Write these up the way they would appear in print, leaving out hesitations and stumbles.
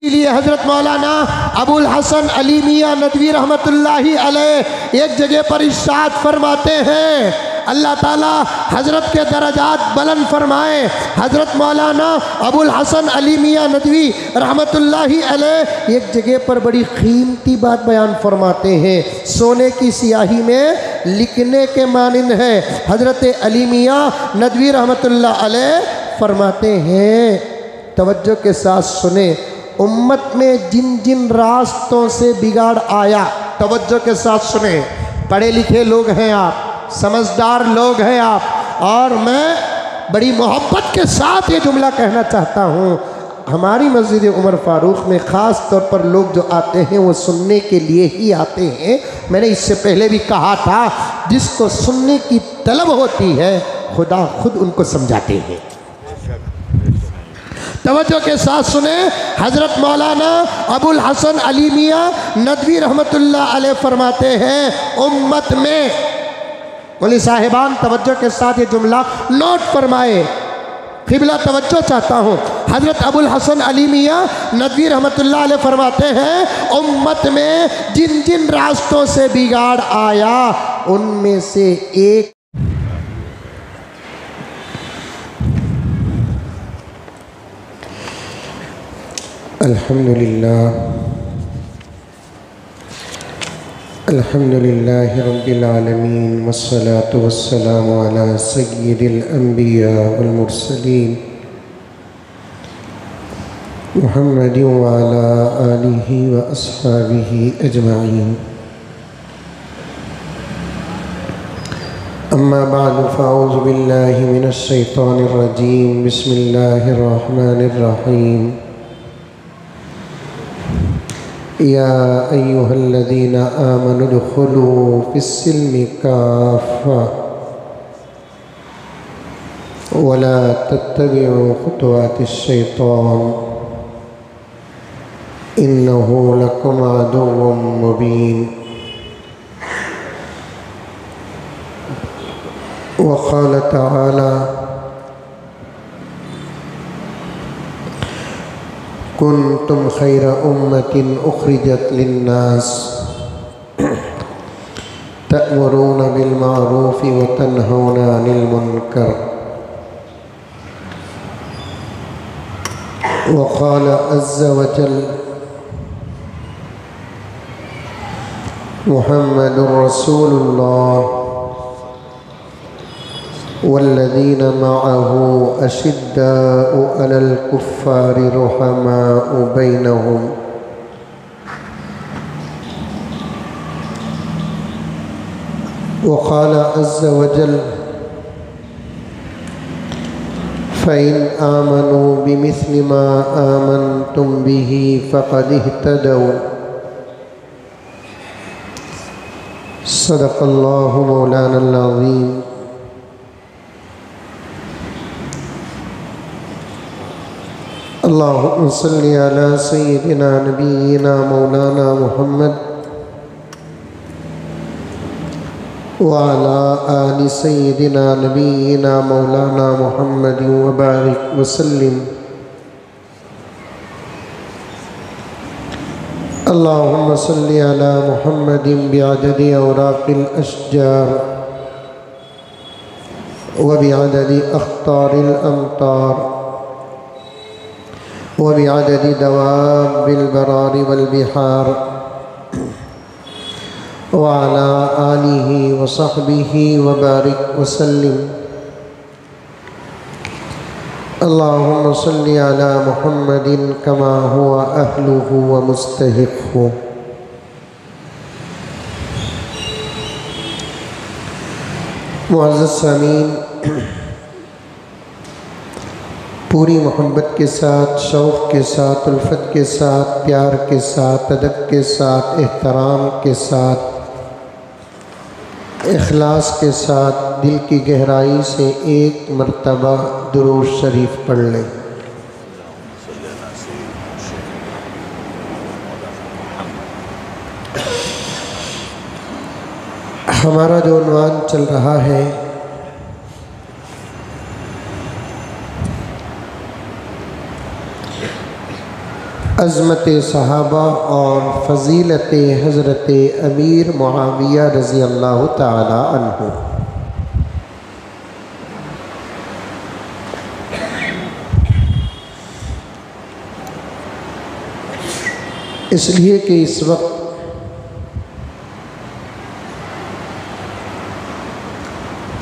लिए हज़रत मौलाना अबुल हसन अली मियाँ नदवी रहमतुल्लाहि अलैह एक जगह पर इरशाद फरमाते हैं, अल्लाह ताला हज़रत के दरजात बुलंद फरमाए। हज़रत मौलाना अबुल हसन अली मियाँ नदवी रहमतुल्लाहि अलैह एक जगह पर बड़ी कीमती बात बयान फरमाते हैं, सोने की स्याही में लिखने के मानिंद है। हज़रत अली मियाँ नदवी रहमतुल्लाहि अलैह फरमाते हैं, तवज्जो के साथ सुने, उम्मत में जिन जिन रास्तों से बिगाड़ आया, तवज्जो के साथ सुने, पढ़े लिखे लोग हैं आप, समझदार लोग हैं आप, और मैं बड़ी मोहब्बत के साथ ये जुमला कहना चाहता हूँ, हमारी मस्जिद उमर फारूक में ख़ास तौर पर लोग जो आते हैं वो सुनने के लिए ही आते हैं। मैंने इससे पहले भी कहा था, जिसको सुनने की तलब होती है खुदा खुद उनको समझाते हैं। तवज्जो के साथ सुने, हज़रत मौलाना अबुल हसन अली मियाँ नदवी रहमतुल्लाह अलैह फरमाते हैं, उम्मत में, बोली साहिबान तवज्जो के साथ ये जुमला नोट फरमाए, क़िबला तवज्जो चाहता हूँ। हज़रत अबुल हसन अली मियाँ नदवी रहमतुल्लाह अलैह फरमाते हैं, उम्मत में जिन जिन रास्तों से बिगाड़ आया उनमें से एक अल्हम्दुलिल्लाह रब्बिल आलमीन वस्सलातु वस्सलामु अला सय्यिदिल अंबिया वल मुरसलीन मुहम्मदिन व अला आलिहि व अस्हाबिहि अजमाइन। अम्मा बअद फ़अऊज़ु बिल्लाहि मिनश शैतानिर रजीम। बिस्मिल्लाहिर रहमानिर रहीम। या अय्युहल्लज़ीना आमनु उदख़ुलू फ़िस्सिल्मि काफ़्फ़ा वला तत्तबिउ ख़ुतवातिश्शैतान इन्नहु लकुम अदुव्वुम मुबीन। व क़ाल तआला कुन्तुम खैरा उम्मतिन उख़रिजत लिन्नास तअमुरूना बिल मारूफ़ि व तन्हौना अनिल मुनकर। व क़ाल अज़्ज़ व जल मुहम्मदुर रसूलुल्लाह वल्लज़ीना मअहू अशिद्दाउ अलल कुफ़्फ़ारि रुहमाउ बैनहुम। व क़ाल अज़्ज़ व जल फ़इन आमनू बिमिस्लि मा आमनतुम बिही फ़क़द इह्तदौ। सदक़ल्लाहु मौलानल अज़ीम। अल्लाहुम्मा सल्लि अला सय्यिदिना नबिय्यिना मौलाना मुहम्मद व अला आलि सय्यिदिना नबिय्यिना मौलाना मुहम्मद व बारिक व सल्लिम। अल्लाहुम्मा सल्लि अला मुहम्मदिन बिअददि औराक़िल अशजार व बिअददि अख़्तारिल अमतार व बिअददि दवाबिल बरारि वल बिहार व अला आलिहि व सहबिहि व बारिक व सल्लिम। अल्लाहुम्मा सल्लि अला मुहम्मदिन कमा हुवा अहलुहु व मुस्तहिक़्क़ुहु। मुअज़्ज़ज़ सामीन, पूरी मोहब्बत के साथ, शौक़ के साथ, उल्फत के साथ, प्यार के साथ, अदब के साथ, एहतराम के साथ, इखलास के साथ, दिल की गहराई से एक मर्तबा दुरूद शरीफ पढ़ लें। हमारा जो उन्वान चल रहा है, अज़मत सहाबा और फ़ज़ीलत हज़रत अमीर मुआविया रज़ी अल्लाह ताला अन्हु। इसलिए कि इस वक्त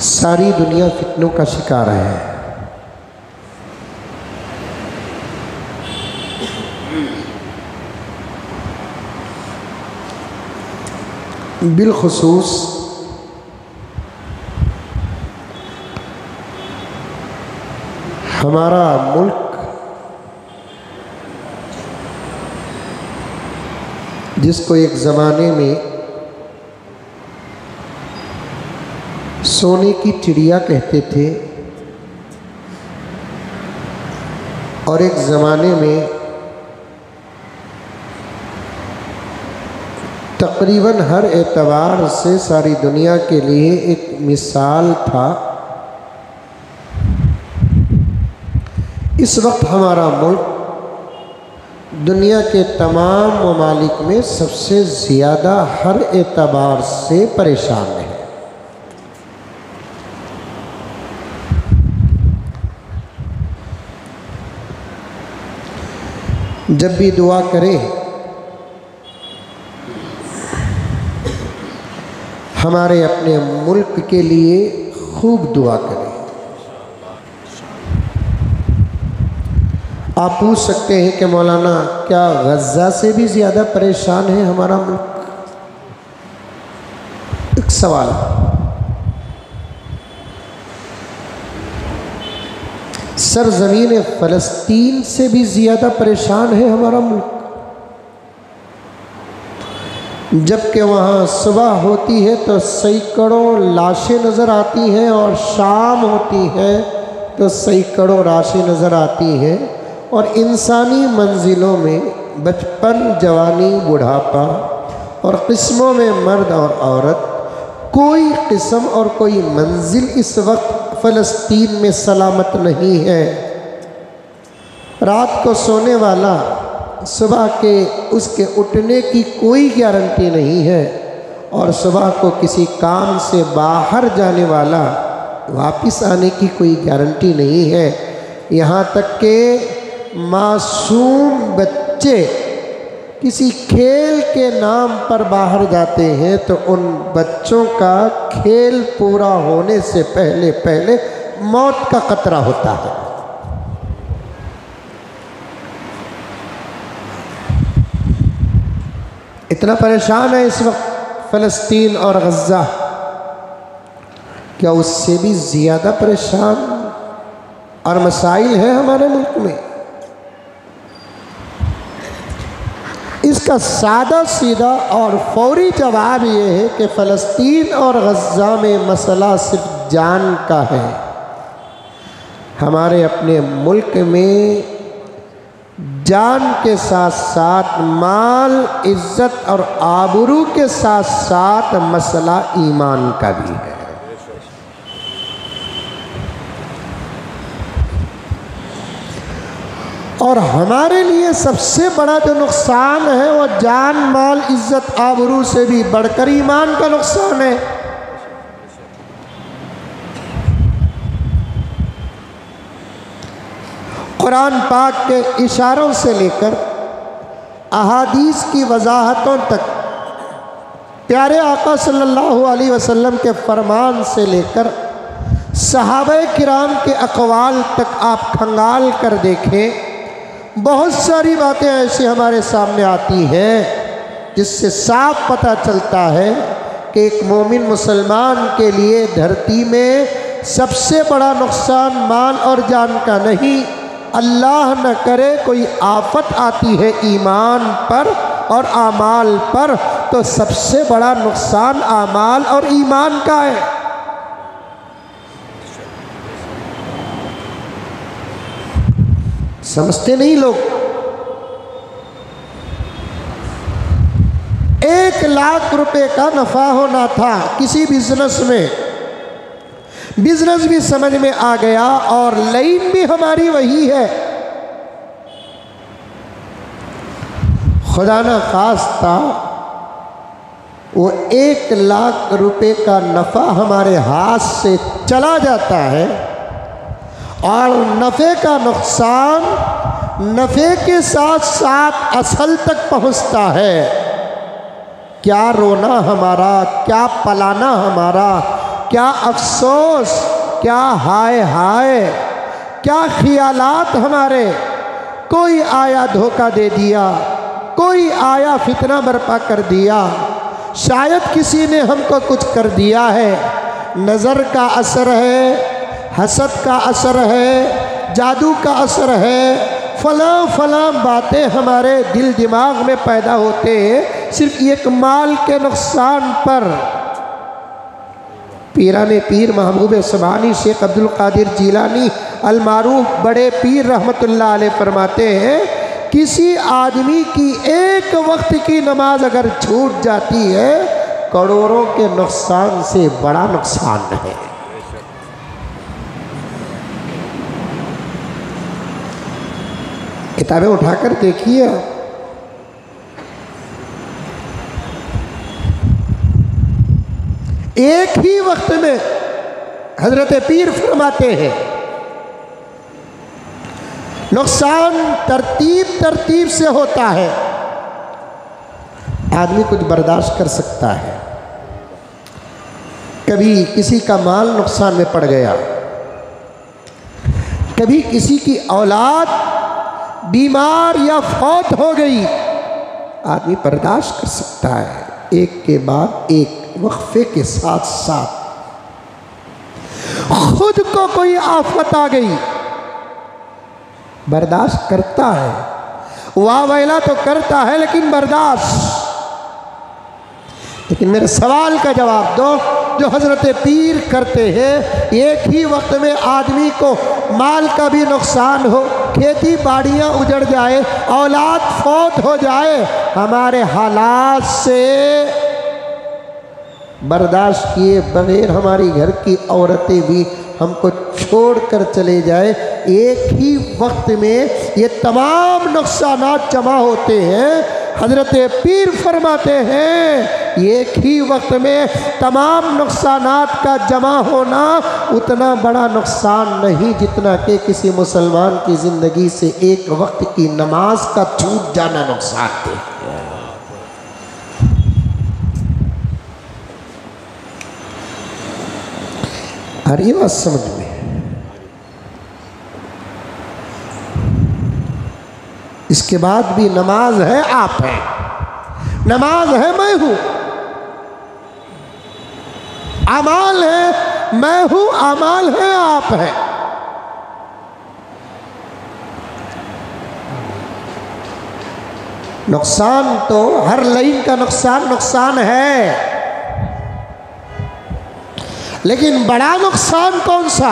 सारी दुनिया फितनों का शिकार है। बिलखुसूस हमारा मुल्क जिसको एक ज़माने में सोने की चिड़िया कहते थे और एक ज़माने में तकरीबन हर एतबार से सारी दुनिया के लिए एक मिसाल था, इस वक्त हमारा मुल्क दुनिया के तमाम ममालिक में सबसे ज़्यादा हर एतबार से परेशान है। जब भी दुआ करें हमारे अपने मुल्क के लिए खूब दुआ करें। आप पूछ सकते हैं कि मौलाना क्या गज़ा से भी ज़्यादा परेशान है हमारा मुल्क? एक सवाल। सरज़मीन फ़लस्तीन से भी ज़्यादा परेशान है हमारा मुल्क, जबकि वहाँ सुबह होती है तो सैकड़ों लाशें नज़र आती हैं और शाम होती है तो सैकड़ों लाशें नज़र आती हैं और इंसानी मंजिलों में बचपन, जवानी, बुढ़ापा और किस्मों में मर्द और औरत, कोई किस्म और कोई मंजिल इस वक्त फ़लस्तीन में सलामत नहीं है। रात को सोने वाला सुबह के उसके उठने की कोई गारंटी नहीं है और सुबह को किसी काम से बाहर जाने वाला वापस आने की कोई गारंटी नहीं है। यहाँ तक के मासूम बच्चे किसी खेल के नाम पर बाहर जाते हैं तो उन बच्चों का खेल पूरा होने से पहले पहले मौत का खतरा होता है। इतना परेशान है इस वक्त फ़लस्तीन और गज़ा, क्या उससे भी ज़्यादा परेशान और मसाइल है हमारे मुल्क में? इसका सादा सीधा और फौरी जवाब ये है कि फ़लस्तीन और गज़ा में मसला सिर्फ जान का है। हमारे अपने मुल्क में जान के साथ साथ माल, इज़्ज़त और आबरू के साथ साथ मसला ईमान का भी है। और हमारे लिए सबसे बड़ा जो नुकसान है वो जान, माल, इज़्ज़त, आबरू से भी बढ़कर ईमान का नुकसान है। कुरान पाक के इशारों से लेकर अहादीस की वजाहतों तक, प्यारे आका सल्लल्लाहु अलैहि वसल्लम के फरमान से लेकर सहाबाए किराम के अक़वाल तक आप खंगाल कर देखें, बहुत सारी बातें ऐसी हमारे सामने आती हैं जिससे साफ पता चलता है कि एक मोमिन मुसलमान के लिए धरती में सबसे बड़ा नुकसान माल और जान का नहीं, अल्लाह न करे कोई आफत आती है ईमान पर और आमाल पर तो सबसे बड़ा नुकसान आमाल और ईमान का है। समझते नहीं लोग। 1 लाख रुपए का नफा होना था किसी बिजनेस में, बिजनेस भी समझ में आ गया और लाइन भी हमारी वही है। खुदा न खास्ता वो 1 लाख रुपए का नफ़ा हमारे हाथ से चला जाता है और नफ़े का नुकसान नफ़े के साथ साथ असल तक पहुंचता है। क्या रोना हमारा, क्या पलाना हमारा, क्या अफसोस, क्या हाय हाय, क्या ख्यालात हमारे। कोई आया धोखा दे दिया, कोई आया फितना बर्पा कर दिया, शायद किसी ने हमको कुछ कर दिया है। नज़र का असर है, हसद का असर है, जादू का असर है, फलां फलां बातें हमारे दिल दिमाग में पैदा होते हैं सिर्फ एक माल के नुकसान पर। पीराने पीर महबूब सुभानी शेख अब्दुल कादिर जीलानी अल मारूफ बड़े पीर रहमतुल्लाह अलैह फरमाते हैं, किसी आदमी की एक वक्त की नमाज अगर छूट जाती है करोड़ों के नुकसान से बड़ा नुकसान है। किताबें उठाकर देखिए, एक ही वक्त में हजरत पीर फरमाते हैं नुकसान तरतीब तरतीब से होता है। आदमी कुछ बर्दाश्त कर सकता है, कभी किसी का माल नुकसान में पड़ गया, कभी किसी की औलाद बीमार या फौत हो गई, आदमी बर्दाश्त कर सकता है। एक के बाद एक वक्फे के साथ साथ खुद को कोई आफत आ गई, बर्दाश्त करता है, वाह वैला तो करता है लेकिन बर्दाश्त। लेकिन मेरे सवाल का जवाब दो जो हजरत पीर करते हैं, एक ही वक्त में आदमी को माल का भी नुकसान हो, खेती बाड़ियाँ उजड़ जाए, औलाद फौत हो जाए, हमारे हालात से बर्दाश्त किए बगैर हमारी घर की औरतें भी हमको छोड़कर चले जाए, एक ही वक्त में ये तमाम नुकसानात जमा होते हैं। हजरत पीर फरमाते हैं एक ही वक्त में तमाम नुकसानात का जमा होना उतना बड़ा नुकसान नहीं जितना कि किसी मुसलमान की ज़िंदगी से एक वक्त की नमाज का छूट जाना नुकसान है। और ये बात समझ में, इसके बाद भी नमाज है आप हैं, नमाज है मैं हूं, अमाल है मैं हूं, अमाल है आप हैं। नुकसान तो हर लाइन का नुकसान है, लेकिन बड़ा नुकसान कौन सा?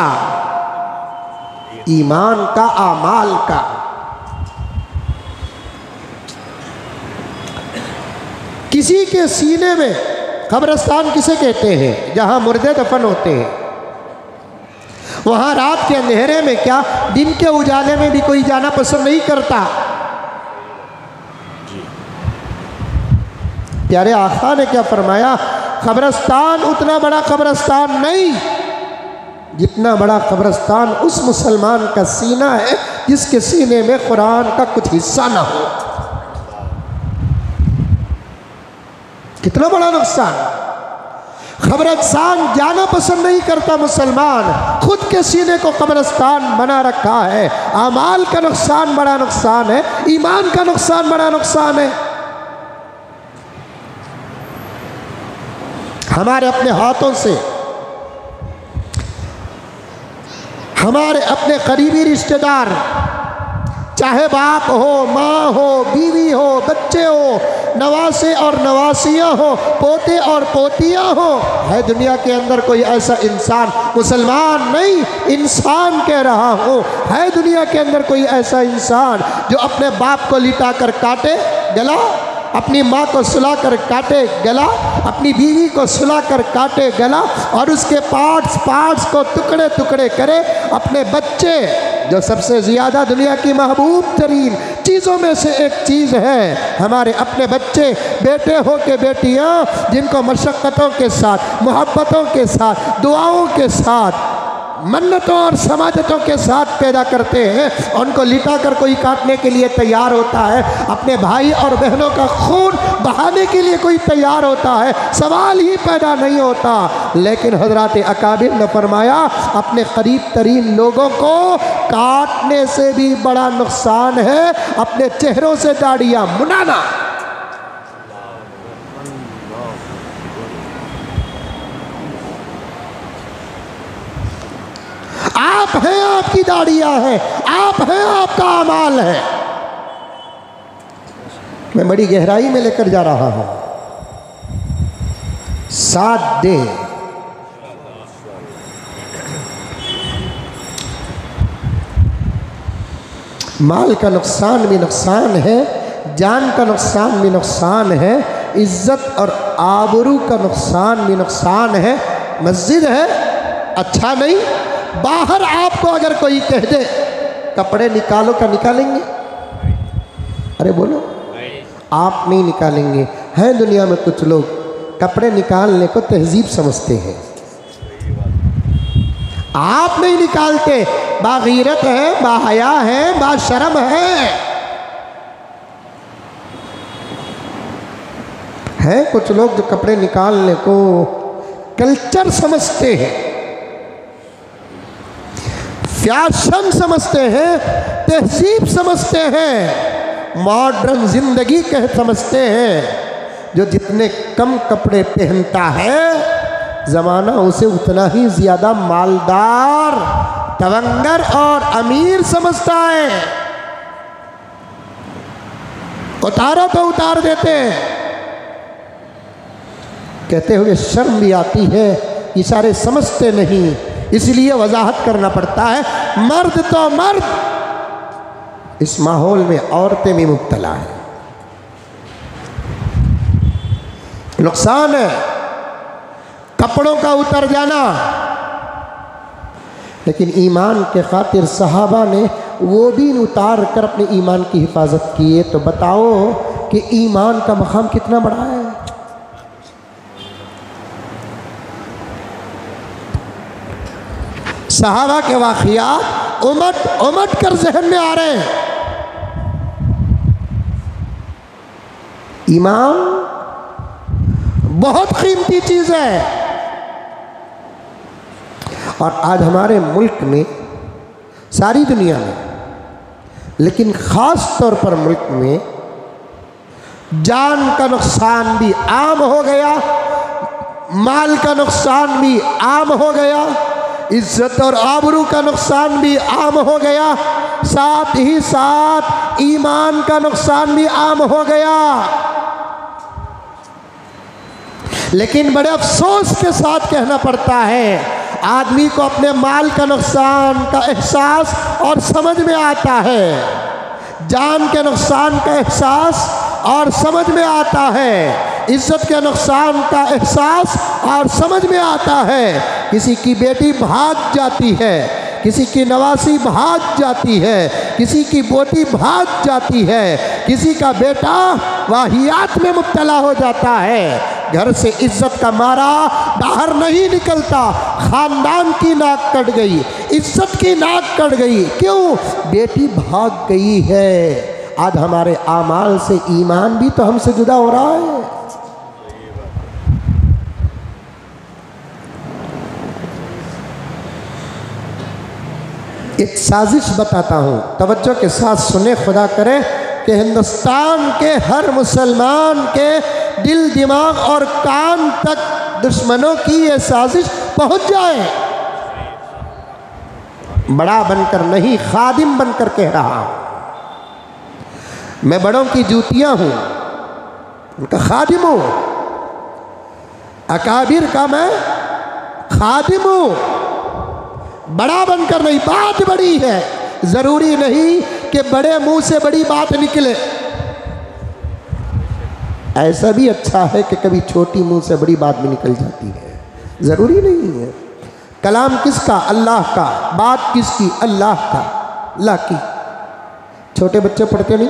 ईमान का, आमाल का। किसी के सीने में, कब्रिस्तान किसे कहते हैं? जहां मुर्दे दफन होते हैं, वहां रात के अंधेरे में क्या दिन के उजाले में भी कोई जाना पसंद नहीं करता। प्यारे आका ने क्या फरमाया? कब्रिस्तान उतना बड़ा कब्रिस्तान नहीं जितना बड़ा कब्रिस्तान उस मुसलमान का सीना है जिसके सीने में कुरान का कुछ हिस्सा ना हो। कितना बड़ा नुकसान। कब्रिस्तान जाना पसंद नहीं करता मुसलमान, खुद के सीने को कब्रिस्तान बना रखा है। अमाल का नुकसान बड़ा नुकसान है, ईमान का नुकसान बड़ा नुकसान है। हमारे अपने हाथों से हमारे अपने करीबी रिश्तेदार, चाहे बाप हो, माँ हो, बीवी हो, बच्चे हो, नवासे और नवासियाँ हो, पोते और पोतियाँ हो, है दुनिया के अंदर कोई ऐसा इंसान, मुसलमान नहीं इंसान कह रहा हूँ, है दुनिया के अंदर कोई ऐसा इंसान जो अपने बाप को लिटा कर काटे गला, अपनी माँ को सुला कर काटे गला, अपनी बीवी को सुला कर काटे गला और उसके पार्ट्स को टुकड़े टुकड़े करे, अपने बच्चे जो सबसे ज़्यादा दुनिया की महबूब तरीन चीज़ों में से एक चीज़ है हमारे अपने बच्चे, बेटे हो के बेटियाँ, जिनको मशक्क़तों के साथ, मोहब्बतों के साथ, दुआओं के साथ, मन्नतों और समाजतों के साथ पैदा करते हैं। उनको लिटा कर कोई काटने के लिए तैयार होता है, अपने भाई और बहनों का खून बहाने के लिए कोई तैयार होता है, सवाल ही पैदा नहीं होता। लेकिन हज़रत अकाबिर ने फरमाया अपने करीब तरीन लोगों को काटने से भी बड़ा नुकसान है अपने चेहरों से दाढ़ियाँ मुनाना। आप हैं, आपकी दाढ़ियां हैं, आप हैं, आपका अमाल है। मैं बड़ी गहराई में लेकर जा रहा हूं। साथ दे, माल का नुकसान भी नुकसान है, जान का नुकसान भी नुकसान है, इज्जत और आबरू का नुकसान भी नुकसान है। मस्जिद है, अच्छा नहीं, बाहर आपको अगर कोई कह दे कपड़े निकालो, क्या निकालेंगे? अरे बोलो, आप नहीं निकालेंगे। हैं दुनिया में कुछ लोग कपड़े निकालने को तहजीब समझते हैं, आप नहीं निकालते। बागीरत है, बाहया है, बाशरम है कुछ लोग जो कपड़े निकालने को कल्चर समझते हैं, फैशन समझते हैं, तहजीब समझते हैं, मॉडर्न जिंदगी कह समझते हैं। जो जितने कम कपड़े पहनता है ज़माना उसे उतना ही ज़्यादा मालदार, तवंगर और अमीर समझता है। उतारो तो उतार देते हैं, कहते हुए शर्म भी आती है, इशारे समझते नहीं, इसलिए वजाहत करना पड़ता है। मर्द तो मर्द, इस माहौल में औरतें भी मुब्तला हैं। नुकसान है कपड़ों का उतर जाना, लेकिन ईमान के खातिर सहाबा ने वो भी उतार कर अपने ईमान की हिफाजत किए। तो बताओ कि ईमान का मकाम कितना बड़ा है। सहाबा के वाक़ियात उमट उमट कर जहन में आ रहे हैं। ईमान बहुत कीमती चीज़ है, और आज हमारे मुल्क में, सारी दुनिया में, लेकिन ख़ास तौर पर मुल्क में जान का नुकसान भी आम हो गया, माल का नुकसान भी आम हो गया, इज्जत और आबरू का नुकसान भी आम हो गया, साथ ही साथ ईमान का नुकसान भी आम हो गया। लेकिन बड़े अफसोस के साथ कहना पड़ता है, आदमी को अपने माल का नुकसान का एहसास और समझ में आता है, जान के नुकसान का एहसास और समझ में आता है, इज्जत के नुकसान का एहसास और समझ में आता है। किसी की बेटी भाग जाती है, किसी की नवासी भाग जाती है, किसी की पोती भाग जाती है, किसी का बेटा वाहियात में मुब्तला हो जाता है, घर से इज्जत का मारा बाहर नहीं निकलता, खानदान की नाक कट गई, इज्जत की नाक कट गई। क्यों? बेटी भाग गई है। आज हमारे आमाल से ईमान भी तो हमसे जुदा हो रहा है। एक साजिश बताता हूँ, तवज्जो के साथ सुने, खुदा करे कि हिंदुस्तान के हर मुसलमान के दिल, दिमाग और कान तक दुश्मनों की ये साजिश पहुँच जाए। बड़ा बनकर नहीं, खादिम बनकर कह रहा हूँ। मैं बड़ों की जूतियाँ हूँ, उनका खादिम हूँ। अकाबिर का मैं खादिम हूँ। बड़ा बनकर नहीं, बात बड़ी है, ज़रूरी नहीं कि बड़े मुंह से बड़ी बात निकले। ऐसा भी अच्छा है कि कभी छोटी मुंह से बड़ी बात भी निकल जाती है, ज़रूरी नहीं है। कलाम किसका? अल्लाह का। बात किसकी? अल्लाह का, अल्लाह की। छोटे बच्चे पढ़ते नहीं,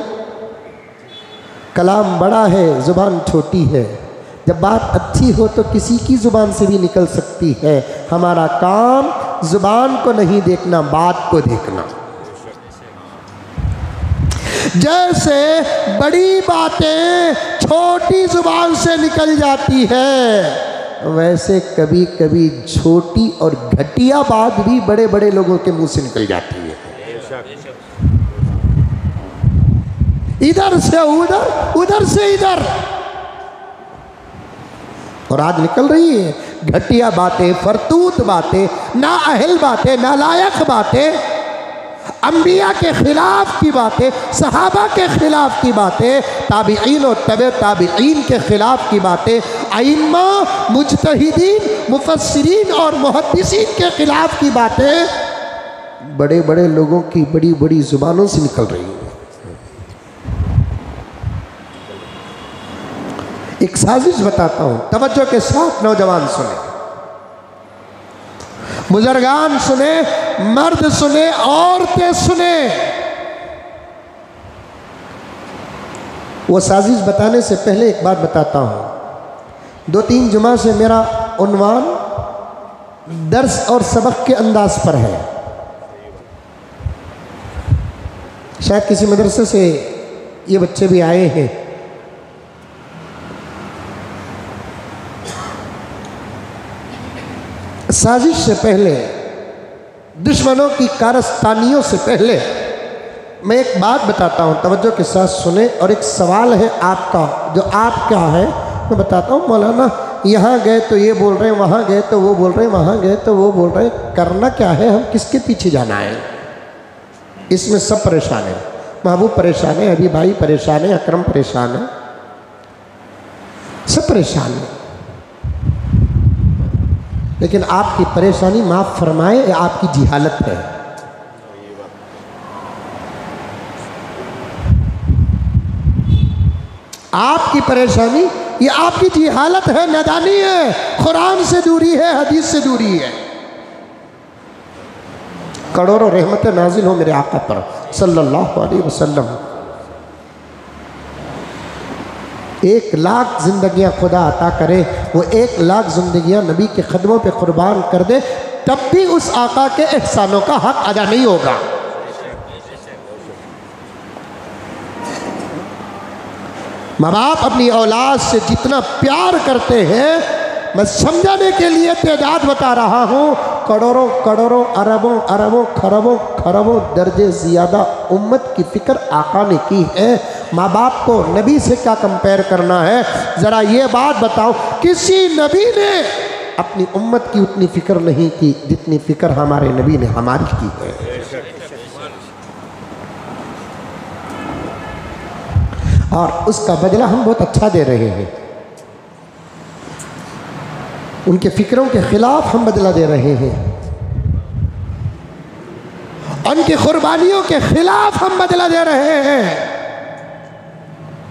कलाम बड़ा है ज़ुबान छोटी है। जब बात अच्छी हो तो किसी की ज़ुबान से भी निकल सकती है। हमारा काम ज़ुबान को नहीं देखना, बात को देखना। जैसे बड़ी बातें छोटी ज़ुबान से निकल जाती है, वैसे कभी कभी छोटी और घटिया बात भी बड़े बड़े लोगों के मुंह से निकल जाती है। इधर से उधर, उधर से इधर, और आज निकल रही है घटिया बातें, फरतूत बातें, नाअहल बातें, नालायक बातें, अंबिया के खिलाफ की बातें, सहाबा के खिलाफ की बातें, ताबीईन और तबे ताबीईन के खिलाफ की बातें, अइम्मा, मुज्तहिदीन, मुफस्सिरीन और मुहद्दिसीन के खिलाफ की बातें बड़े बड़े लोगों की बड़ी बड़ी जुबानों से निकल रही है। एक साजिश बताता हूं, तवज्जो के साथ नौजवान सुने, बुजुर्गान सुने, मर्द सुने, औरतें सुने। वो साजिश बताने से पहले एक बात बताता हूं। 2-3 जुमा से मेरा उन्वान दर्स और सबक के अंदाज पर है। शायद किसी मदरसे से ये बच्चे भी आए हैं। साजिश से पहले, दुश्मनों की कारस्तानियों से पहले मैं एक बात बताता हूँ, तवज्जो के साथ सुने। और एक सवाल है आपका, जो आपका है मैं बताता हूँ। मौलाना यहाँ गए तो ये बोल रहे हैं, वहाँ गए तो वो बोल रहे हैं, वहाँ गए तो वो बोल रहे हैं, करना क्या है, हम किसके पीछे जाना है? इसमें सब परेशान है। महबूब परेशान है, अभी भाई परेशान है, अकरम परेशान है, सब परेशान है। लेकिन आपकी परेशानी माफ़ फरमाए, ये आपकी जिहालत है। आपकी परेशानी ये आपकी जिहालत है, नादानी है, कुरान से दूरी है, हदीस से दूरी है। करोड़ों रहमत नाजिल हो मेरे आका पर सल्लल्लाहु अलैहि वसल्लम। 1 लाख जिंदगियां खुदा अता करे, वो 1 लाख जिंदगियां नबी के कदमों पे कुर्बान कर दे, तब भी उस आका के एहसानों का हक अदा नहीं होगा। माँ बाप अपनी औलाद से जितना प्यार करते हैं, मैं समझाने के लिए तादाद बता रहा हूँ, करोड़ों करोड़ों, अरबों अरबों, खरबों खरबों दर्जे ज़्यादा उम्मत की फ़िक्र आका ने की है। माँ बाप को नबी से क्या कंपेयर करना है? ज़रा ये बात बताओ, किसी नबी ने अपनी उम्मत की उतनी फ़िक्र नहीं की जितनी फ़िक्र हमारे नबी ने हमारी की है। और उसका बदला हम बहुत अच्छा दे रहे हैं। उनके फ़िक्रों के ख़िलाफ़ हम बदला दे रहे हैं, उनकी कुर्बानियों के ख़िलाफ़ हम बदला दे रहे हैं,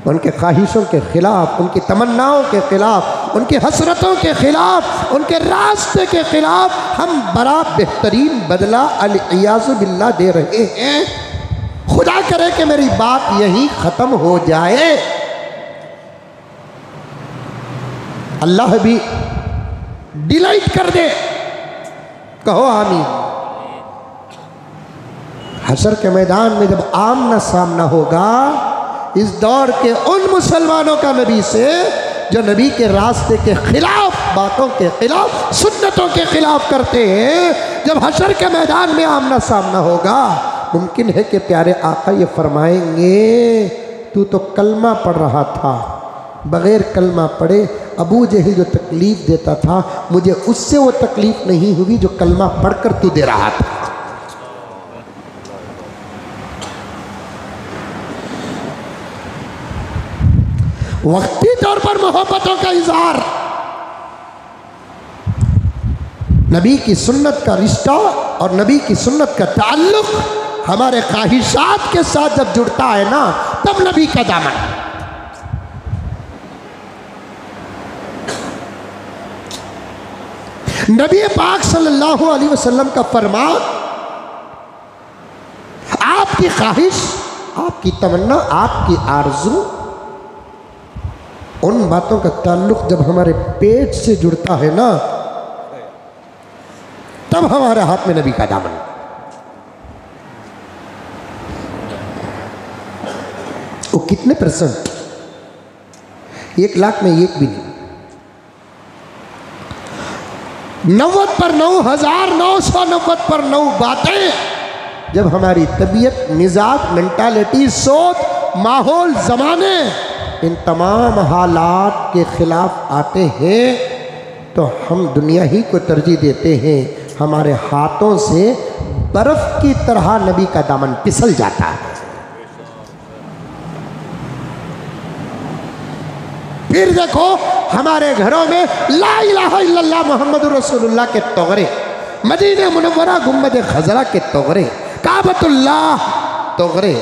उनके ख्वाहिशों के ख़िलाफ़, उनकी तमन्नाओं के ख़िलाफ़, उनकी हसरतों के ख़िलाफ़, उनके रास्ते के ख़िलाफ़ हम बड़ा बेहतरीन बदला अल-इयाज़ु बिल्लाह दे रहे हैं। खुदा करे कि मेरी बात यही ख़त्म हो जाए, अल्लाह भी डिलाइट कर दे, कहो आमीन। हशर के मैदान में जब आमना सामना होगा इस दौर के उन मुसलमानों का नबी से जो नबी के रास्ते के खिलाफ, बातों के खिलाफ, सुन्नतों के खिलाफ करते हैं, जब हशर के मैदान में आमना सामना होगा, मुमकिन है कि प्यारे आका ये फरमाएंगे, तू तो कलमा पढ़ रहा था, बग़ैर कलमा पढ़े अबू जहल जो तकलीफ़ देता था, मुझे उससे वो तकलीफ़ नहीं हुई जो कलमा पढ़कर तू दे रहा था। वक्ती तौर पर मोहब्बतों का इज़हार, नबी की सुन्नत का रिश्ता और नबी की सुन्नत का ताल्लुक़ हमारे ख्वाहिशात के साथ जब जुड़ता है ना, तब नबी का दामन। नबी पाक सल्लल्लाहु अलैहि वसल्लम का फरमान, आपकी ख्वाहिश आपकी तमन्ना, आपकी आरज़ू, उन बातों का ताल्लुक जब हमारे पेट से जुड़ता है ना, तब हमारे हाथ में नबी का दामन। वो कितने %? 1 लाख में एक भी नहीं। 90 पर 9, 1990 पर 9 बातें जब हमारी तबीयत, मिजाज, मेंटालिटी, सोच, माहौल, जमाने इन तमाम हालात के खिलाफ आते हैं तो हम दुनिया ही को तरजीह देते हैं। हमारे हाथों से बर्फ की तरह नबी का दामन फिसल जाता है। फिर देखो हमारे घरों में ला इलाहा इल्लल्लाह मुहम्मदुर रसूलुल्लाह के तोगरे, मदीने मुनव्वरा गुम्बद खजरा के तोगरे, काबतुल्लाह तोगरे।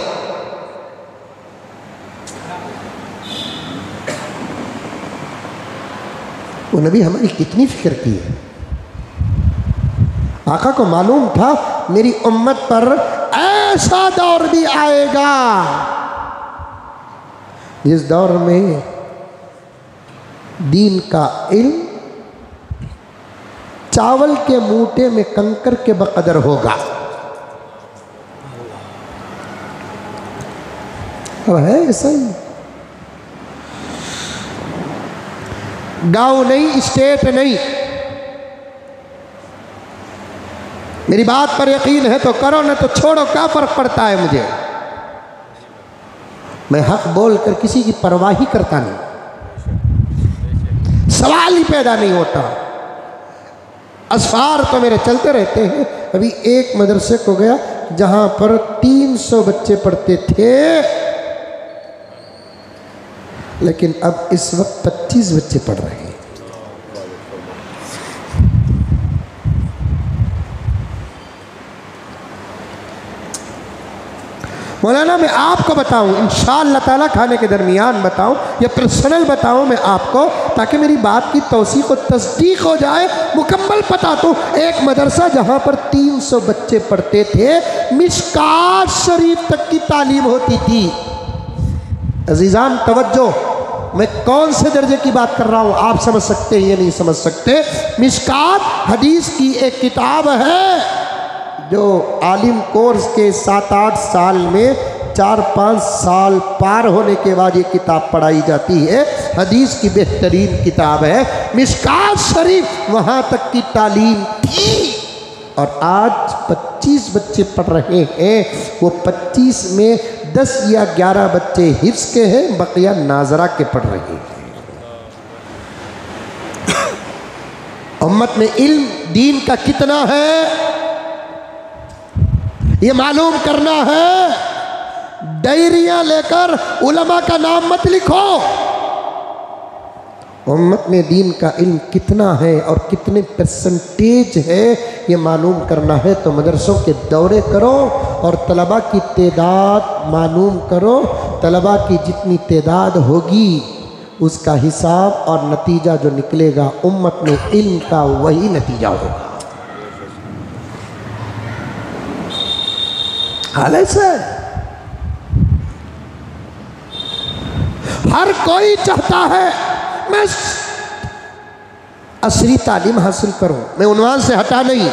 वो नबी हमारी कितनी फिक्र की है। आका को मालूम था मेरी उम्मत पर ऐसा दौर भी आएगा जिस दौर में दीन का इल्म चावल के मूठे में कंकर के बकदर होगा। अब है ऐसा ही, गांव नहीं, स्टेट नहीं। मेरी बात पर यकीन है तो करो, न तो छोड़ो, क्या फर्क पड़ता है मुझे। मैं हक बोलकर किसी की परवाह ही करता नहीं, सवाल ही पैदा नहीं होता। असफार तो मेरे चलते रहते हैं। अभी एक मदरसे को गया जहां पर 300 बच्चे पढ़ते थे, लेकिन अब इस वक्त 25 बच्चे पढ़ रहे हैं। मौलाना मैं आपको बताऊं, इंशाअल्लाह ताला खाने के दरमियान बताऊं या पर्सनल बताऊं मैं आपको, ताकि मेरी बात की तौसीक और तस्दीक हो जाए, मुकम्मल पता। तो एक मदरसा जहां पर 300 बच्चे पढ़ते थे, मिशकात शरीफ तक की तालीम होती थी। अजीजान तवज्जो, मैं कौन से दर्जे की बात कर रहा हूँ आप समझ सकते हैं या नहीं समझ सकते। मिशकात हदीस की एक किताब है जो आलिम कोर्स के 7-8 साल में 4-5 साल पार होने के बाद ये किताब पढ़ाई जाती है। हदीस की बेहतरीन किताब है मिशकात शरीफ, वहाँ तक की तालीम थी। और आज 25 बच्चे पढ़ रहे हैं। वो 25 में 10 या 11 बच्चे हिफ्स के हैं, बकिया नाजरा के पढ़ रहे हैं। उम्मत में इल्म दीन का कितना है ये मालूम करना है। डायरिया लेकर उलमा का नाम मत लिखो। उम्मत में दीन का इल्म कितना है और कितने % है ये मालूम करना है तो मदरसों के दौरे करो और तलबा की तादाद मालूम करो। तलबा की जितनी तादाद होगी उसका हिसाब और नतीजा जो निकलेगा उम्मत में इल्म का वही नतीजा होगा। हाल ऐसा हर कोई चाहता है मैं असली तालीम हासिल करूं, मैं उन्वान से हटा नहीं।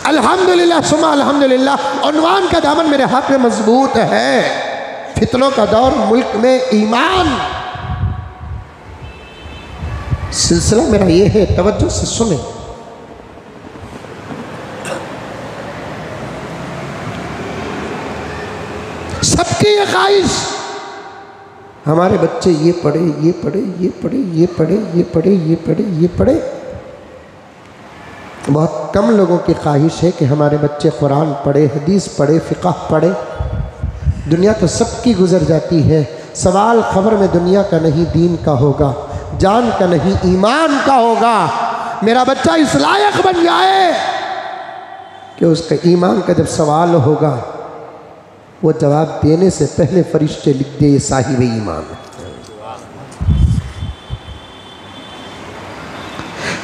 अल्हम्दुलिल्लाह सुमा अल्हम्दुलिल्लाह, उन्वान का दामन मेरे हाथ में मजबूत है। फितनों का दौर, मुल्क में ईमान, सिलसिला मेरा ये है, तवज्जो से सुने। सबकी ये ख्वाहिश हमारे बच्चे ये पढ़े, ये पढ़े, ये पढ़े, ये पढ़े, ये पढ़े, ये पढ़े, ये पढ़े। बहुत कम लोगों की ख्वाहिश है कि हमारे बच्चे कुरान पढ़े, हदीस पढ़े, फ़िक़ह पढ़े। दुनिया तो सबकी गुजर जाती है। सवाल खबर में दुनिया का नहीं दीन का होगा, जान का नहीं ईमान का होगा। मेरा बच्चा इस लायक बन जाए कि उसका ईमान का जब सवाल होगा वो जवाब देने से पहले फरिश्ते लिख दे ये साहिब ईमान।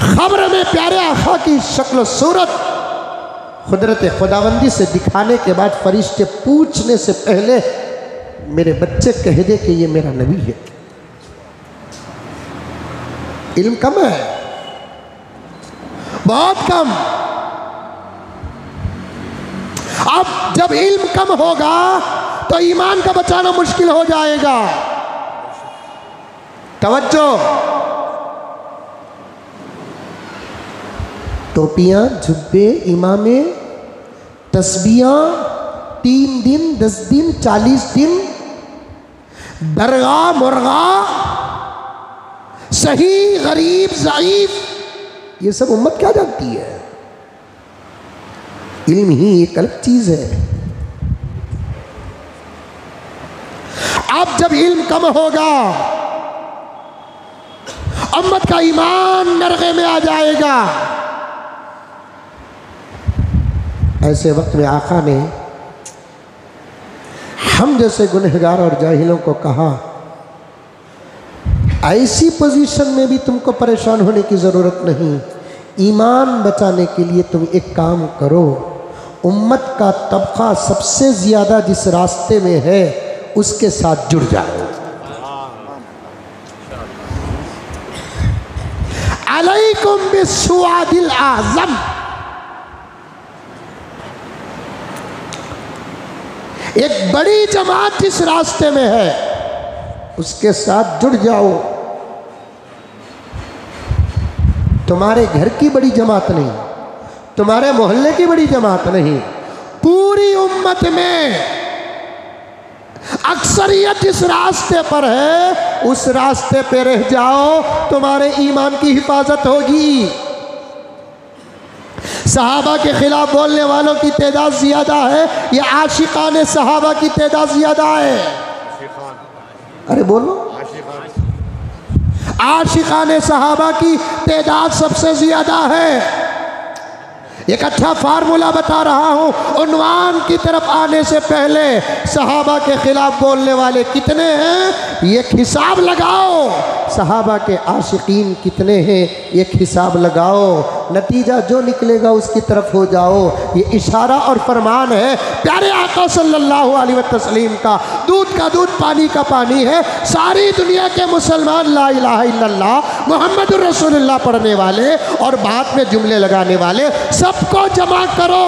खबर में प्यारे आका की शक्ल सूरत, कुदरत खुदाबंदी से दिखाने के बाद फरिश्ते पूछने से पहले मेरे बच्चे कह दे कि ये मेरा नबी है। इल्म कम है, बहुत कम। अब जब इल्म कम होगा तो ईमान का बचाना मुश्किल हो जाएगा। तवज्जो, टोपियां, जुब्बे, इमामे, तस्बियां, 3 दिन, 10 दिन, 40 दिन, दरगाह मुर्गा, सही गरीब ज़ईफ, ये सब उम्मत क्या जानती है? इल्म ही एक अलग चीज है। अब जब इल्म कम होगा उम्मत का ईमान नरगे में आ जाएगा। ऐसे वक्त में आका ने हम जैसे गुनहगार और जाहिलों को कहा, ऐसी पोजीशन में भी तुमको परेशान होने की ज़रूरत नहीं। ईमान बचाने के लिए तुम एक काम करो, उम्मत का तबका सबसे ज़्यादा जिस रास्ते में है उसके साथ जुड़ जाओ। अलैकुम बिस्सुआदिल आज़म, एक बड़ी जमात जिस रास्ते में है उसके साथ जुड़ जाओ। तुम्हारे घर की बड़ी जमात नहीं, तुम्हारे मोहल्ले की बड़ी जमात नहीं, पूरी उम्मत में अक्सरियत जिस रास्ते पर है उस रास्ते पे रह जाओ, तुम्हारे ईमान की हिफाजत होगी। सहाबा के खिलाफ बोलने वालों की तादाद ज्यादा है या आशिकाने सहाबा की तादाद ज्यादा है? अरे बोलो, आशिकाने सहाबा की तादाद सबसे ज्यादा है। एक अच्छा फार्मूला बता रहा हूँ, उन्वान की तरफ आने से पहले सहाबा के खिलाफ बोलने वाले कितने हैं एक हिसाब लगाओ, सहाबा के आशिकीन कितने हैं एक हिसाब लगाओ, नतीजा जो निकलेगा उसकी तरफ हो जाओ। ये इशारा और फरमान है प्यारे आका सल्लल्लाहु अलैहि वसल्लम का। दूध का दूध, पानी का पानी है। सारी दुनिया के मुसलमान ला इलाहा इल्लल्लाह मुहम्मदुर रसूलुल्लाह पढ़ने वाले और बाद में जुमले लगाने वाले सबको जमा करो,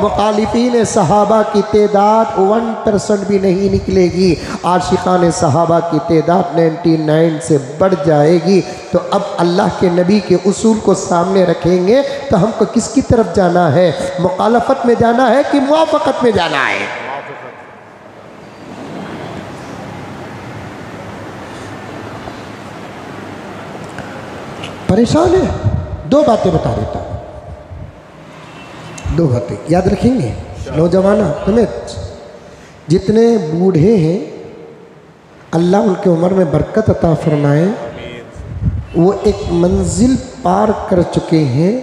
मुखालिफीन सहाबा की तादाद 1% भी नहीं निकलेगी। आशिकान सहाबा की तादाद 99 से बढ़ जाएगी। तो अब अल्लाह के नबी के उसूल को सामने रखेंगे तो हमको किसकी तरफ जाना है? मुखालफत में जाना है कि मुवाफकत में जाना है? परेशान है। दो बातें बता देता हूं, दो बातें याद रखेंगे नौजवाना समेत जितने बूढ़े हैं, अल्लाह उनके उम्र में बरकत अता फरमाए। वो एक मंजिल पार कर चुके हैं,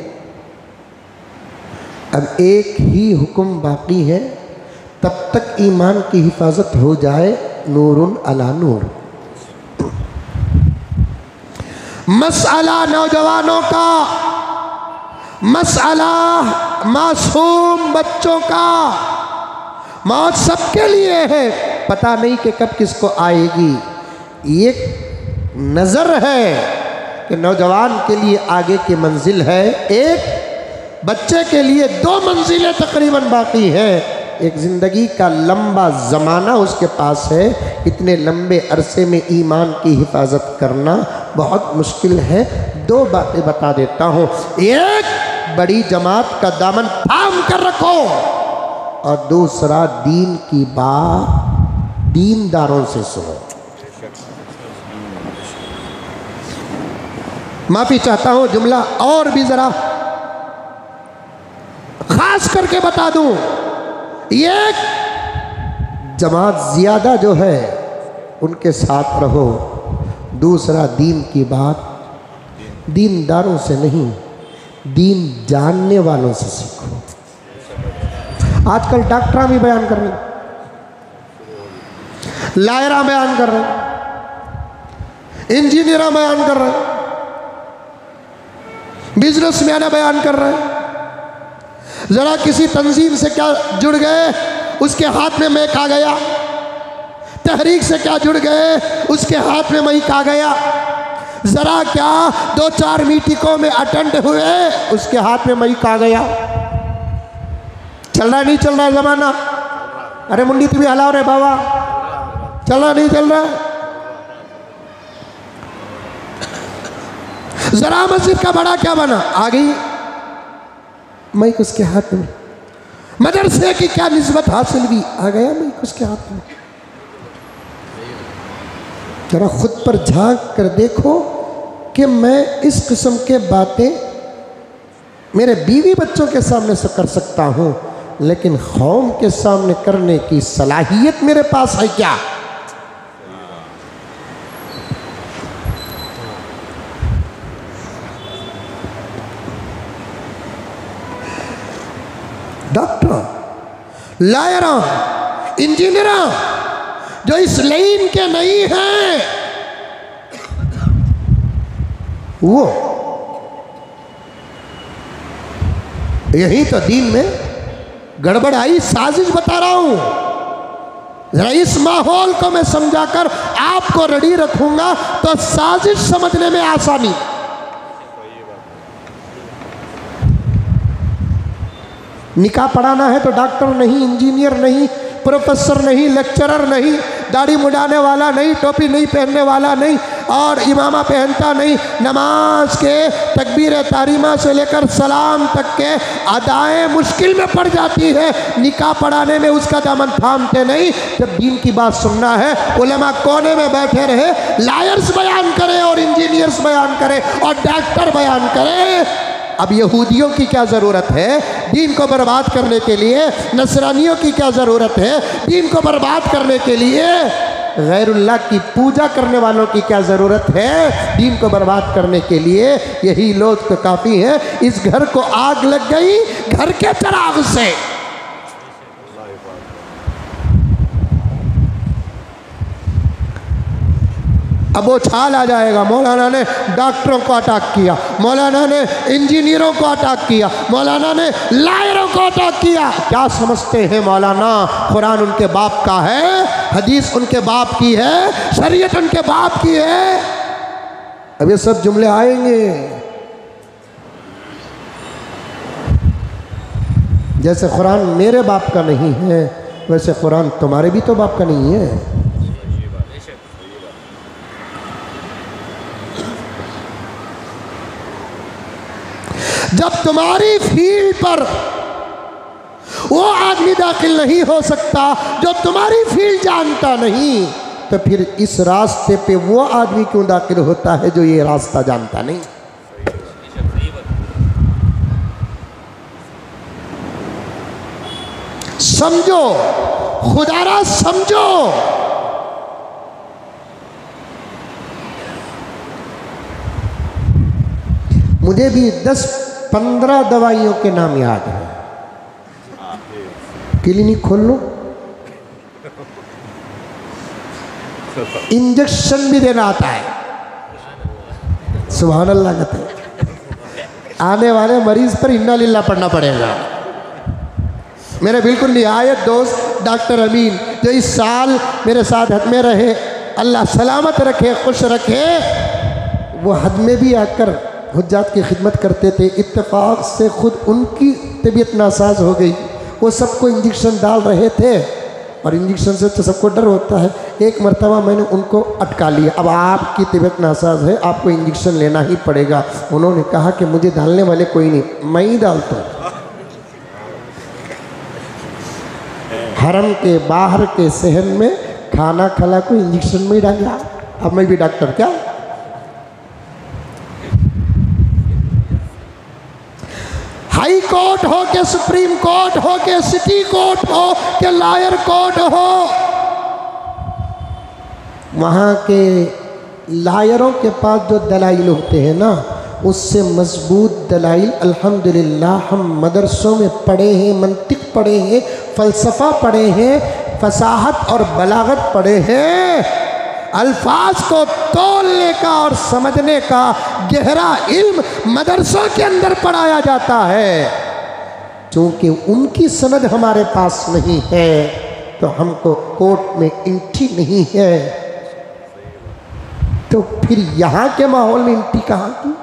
अब एक ही हुक्म बाकी है, तब तक ईमान की हिफाजत हो जाए। नूरुन अला नूर। मसला नौजवानों का, मसला मासूम बच्चों का, मौत सबके लिए है, पता नहीं कि कब किसको आएगी। एक नज़र है कि नौजवान के लिए आगे की मंजिल है, एक बच्चे के लिए 2 मंजिलें तकरीबन बाकी है। एक ज़िंदगी का लंबा ज़माना उसके पास है। इतने लंबे अरसे में ईमान की हिफाजत करना बहुत मुश्किल है। 2 बातें बता देता हूँ। एक, बड़ी जमात का दामन थाम कर रखो, और दूसरा, दीन की बात दीनदारों से सुनो। माफी चाहता हूं, जुमला और भी जरा खास करके बता दूं। एक, जमात ज्यादा जो है उनके साथ रहो। दूसरा, दीन की बात दीनदारों से नहीं, दीन जानने वालों से सीखो। आजकल डॉक्टर भी बयान कर रहे हैं, लायरा बयान कर रहे हैं, इंजीनियर बयान कर रहे हैं, बिजनेसमैन बयान कर रहे हैं, ज़रा किसी तंजीम से क्या जुड़ गए, उसके हाथ में मैक आ गया। तहरीक से क्या जुड़ गए, उसके हाथ में मैक आ गया। ज़रा क्या 2-4 मीटिंगों में अटेंड हुए, उसके हाथ में मैक आ गया। चल रहा नहीं चल रहा है ज़माना? अरे मुंडी तू भी हलाओ रे बाबा, चल रहा नहीं चल रहा? ज़रा मस्जिद का बड़ा क्या बना, आ गई मैक उसके हाथ में। मदरसे की क्या निस्बत हासिल हुई, आ गया मैक उसके हाथ में। जरा खुद पर झांक कर देखो कि मैं इस किस्म के बातें मेरे बीवी बच्चों के सामने से कर सकता हूं, लेकिन कौम के सामने करने की सलाहियत मेरे पास है क्या? डॉक्टर, लॉयर, इंजीनियर जो इस लाइन के नहीं हैं, वो यही तो दीन में गड़बड़ आई। साजिश बता रहा हूं, जरा इस माहौल को मैं समझाकर आपको रेडी रखूंगा तो साजिश समझने में आसानी। निकाह पढ़ाना है तो डॉक्टर नहीं, इंजीनियर नहीं, प्रोफेसर नहीं, लेक्चरर नहीं, दाढ़ी मुड़ाने वाला नहीं, टोपी नहीं पहनने वाला नहीं और इमामा पहनता नहीं, नमाज के तकबीर तारीमा से लेकर सलाम तक के अदाएं मुश्किल में पड़ जाती है, निकाह पढ़ाने में उसका दामन थामते नहीं। जब दीन की बात सुनना है, उलमा कोने में बैठे रहे, लायर्स बयान करें और इंजीनियर्स बयान करें और डॉक्टर बयान करें। अब यहूदियों की क्या ज़रूरत है दीन को बर्बाद करने के लिए? नसरानियों की क्या ज़रूरत है दीन को बर्बाद करने के लिए? गैरुल्लाह की पूजा करने वालों की क्या ज़रूरत है दीन को बर्बाद करने के लिए? यही लोग तो काफ़ी हैं। इस घर को आग लग गई घर के चिराग से। अब वो छाल आ जाएगा। मौलाना ने डॉक्टरों को अटैक किया, मौलाना ने इंजीनियरों को अटैक किया, मौलाना ने लायरों को अटैक किया। क्या समझते हैं मौलाना? कुरान उनके बाप का है, हदीस उनके बाप की है, शरीयत उनके बाप की है। अब ये सब जुमले आएंगे। जैसे कुरान मेरे बाप का नहीं है, वैसे कुरान तुम्हारे भी तो बाप का नहीं है। जब तुम्हारी फील्ड पर वो आदमी दाखिल नहीं हो सकता जो तुम्हारी फील्ड जानता नहीं, तो फिर इस रास्ते पे वो आदमी क्यों दाखिल होता है जो ये रास्ता जानता नहीं? समझो, खुदारा समझो। मुझे भी 10-15 दवाइयों के नाम याद है। क्लिनिक खोल लो, इंजेक्शन भी देना आता है। सुभान अल्लाह कहते हैं। आने वाले मरीज पर इन्ना लिल्लाह पढ़ना पड़ेगा। मेरे बिल्कुल निहायत दोस्त डॉक्टर अमीन जो इस साल मेरे साथ हद में रहे, अल्लाह सलामत रखे, खुश रखे। वो हद में भी आकर हुज्जात की खिदमत करते थे। इत्तेफाक से खुद उनकी तबीयत नासाज हो गई। वो सबको इंजेक्शन डाल रहे थे और इंजेक्शन से तो सबको डर होता है। एक मरतबा मैंने उनको अटका लिया, अब आपकी तबीयत नासाज है, आपको इंजेक्शन लेना ही पड़ेगा। उन्होंने कहा कि मुझे डालने वाले कोई नहीं, मैं ही डालता हूँ। हरम के बाहर के सहन में खाना खला को इंजेक्शन में ही डाला। अब मैं भी डॉक्टर क्या? हाई कोर्ट हो के सुप्रीम कोर्ट हो के सिटी कोर्ट हो के लॉयर कोर्ट हो, वहाँ के लॉयरों के पास जो दलाइल होते हैं ना, उससे मजबूत दलाइल अल्हम्दुलिल्लाह हम मदरसों में पढ़े हैं, मंतिक पढ़े हैं, फ़लसफ़ा पढ़े हैं, फसाहत और बलागत पढ़े हैं। अल्फाज को तोलने का और समझने का गहरा इल्म मदरसों के अंदर पढ़ाया जाता है। चूंकि उनकी सनद हमारे पास नहीं है तो हमको कोर्ट में एंट्री नहीं है, तो फिर यहाँ के माहौल में एंट्री कहाँ की?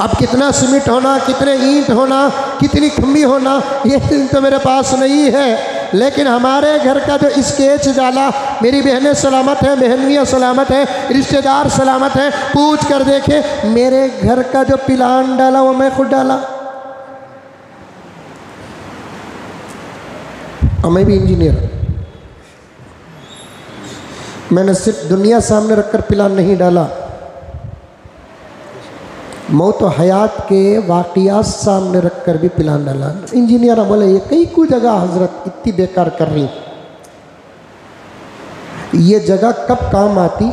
अब कितना सीमेंट होना, कितने ईंट होना, कितनी खम्बी होना, ये तो मेरे पास नहीं है। लेकिन हमारे घर का जो स्केच डाला, मेरी बहनें सलामत हैं, बहनवियाँ सलामत हैं, रिश्तेदार सलामत हैं, पूछ कर देखे मेरे घर का जो प्लान डाला वो मैं खुद डाला। और मैं भी इंजीनियर, मैंने सिर्फ दुनिया सामने रखकर प्लान नहीं डाला, मौत और हयात के वाक़ियात सामने रखकर भी प्लान डाला। इंजीनियर बोले ये कई को जगह हजरत इतनी बेकार कर रही, ये जगह कब काम आती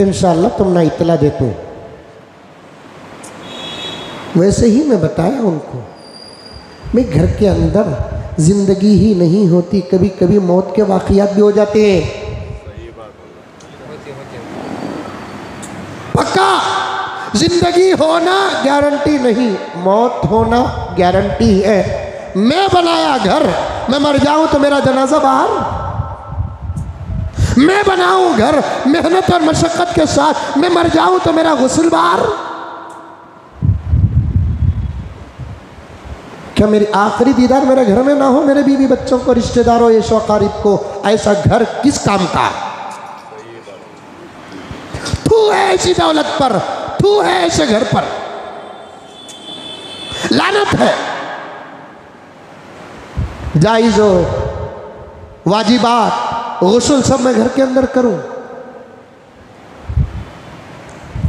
इंशाअल्लाह तुम ना इतला देते हो। वैसे ही मैं बताया उनको, मैं घर के अंदर ज़िंदगी ही नहीं होती, कभी कभी मौत के वाक़ियात भी हो जाते हैं। पक्का जिंदगी होना गारंटी नहीं, मौत होना गारंटी है। मैं बनाया घर, मैं मर जाऊं तो मेरा जनाजा बाहर। मैं बनाऊं घर मेहनत और मशक्कत के साथ, मैं मर जाऊं तो मेरा गुस्ल बाहर। क्या मेरी आखिरी दीदार मेरे घर में ना हो, मेरे बीवी बच्चों को, रिश्तेदारों, ये शौकारिब को? ऐसा घर किस काम का? तू है ऐसी दौलत पर, तू है ऐसे घर पर, लानत है। जायज़ हो, वाजिबात, गुस्ल सब मैं घर के अंदर करूं।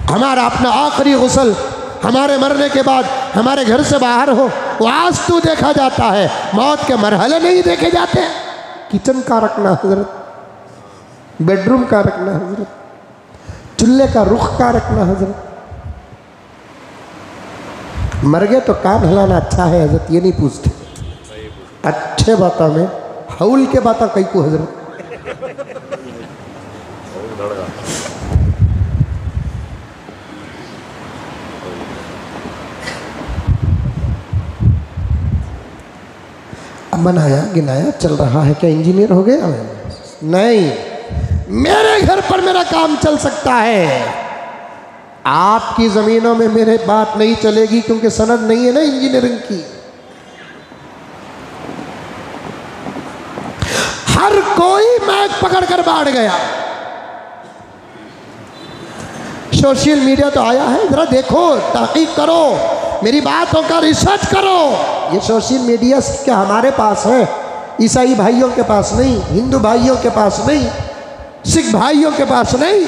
हमारा अपना आखिरी गुस्ल हमारे मरने के बाद हमारे घर से बाहर हो, वास्तु देखा जाता है, मौत के मरहले नहीं देखे जाते। किचन का रखना हजरत, बेडरूम का रखना हजरत, चूल्हे का रुख का रखना हजरत। मर गए तो कान हिलाना अच्छा है हजरत, ये नहीं पूछते। अच्छे बातों में हौल के बातें कई को हजरत। अब बनाया गिनाया चल रहा है, क्या इंजीनियर हो गया? नहीं, मेरे घर पर मेरा काम चल सकता है। आपकी ज़मीनों में मेरे बात नहीं चलेगी क्योंकि सनद नहीं है ना इंजीनियरिंग की। हर कोई मैक पकड़कर बाढ़ गया। सोशल मीडिया तो आया है, जरा देखो, तहकीक करो, मेरी बातों का रिसर्च करो। ये सोशल मीडिया क्या हमारे पास है? ईसाई भाइयों के पास नहीं, हिंदू भाइयों के पास नहीं, सिख भाइयों के पास नहीं।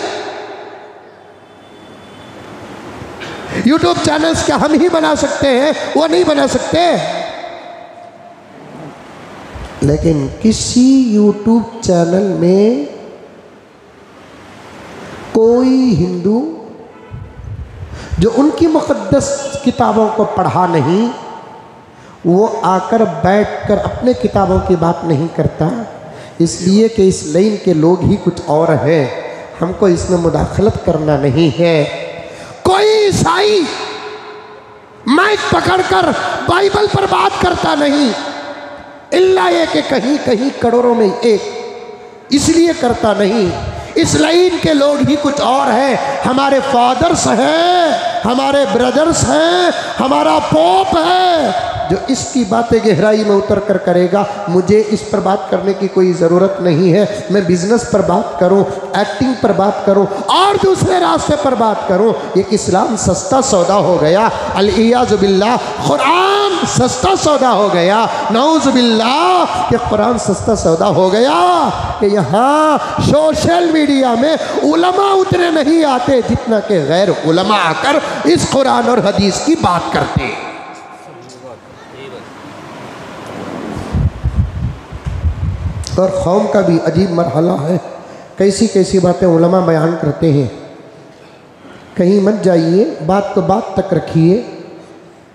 यूट्यूब चैनल्स क्या हम ही बना सकते हैं? वो नहीं बना सकते। लेकिन किसी यूट्यूब चैनल में कोई हिंदू जो उनकी मुक़द्दस किताबों को पढ़ा नहीं, वो आकर बैठकर अपने किताबों की बात नहीं करता, इसलिए कि इस लाइन के लोग ही कुछ और हैं, हमको इसमें मुदाखलत करना नहीं है। कोई ईसाई माइक पकड़कर बाइबल पर बात करता नहीं, इल्ला ये कि कहीं कहीं करोड़ों में एक, इसलिए करता नहीं। इस लाइन के लोग ही कुछ और हैं। हमारे फादर्स हैं, हमारे ब्रदर्स हैं, हमारा पोप है जो इसकी बातें गहराई में उतर कर करेगा। मुझे इस पर बात करने की कोई ज़रूरत नहीं है। मैं बिज़नेस पर बात करूं, एक्टिंग पर बात करूं और दूसरे रास्ते पर बात करूं, ये इस्लाम सस्ता सौदा हो गया। अल-इयाज़ु बिल्लाह, कुरान सस्ता सौदा हो गया। नऊज़ बिल्लाह कि कुरान सस्ता सौदा हो गया कि यहाँ सोशल मीडिया में उलमा उतने नहीं आते जितना कि गैर उलमा आकर इस कुरान और हदीस की बात करते। और कौम का भी अजीब मरहला है, कैसी कैसी बातें उलमा बयान करते हैं। कहीं मत जाइए, बात को बात तक रखिए।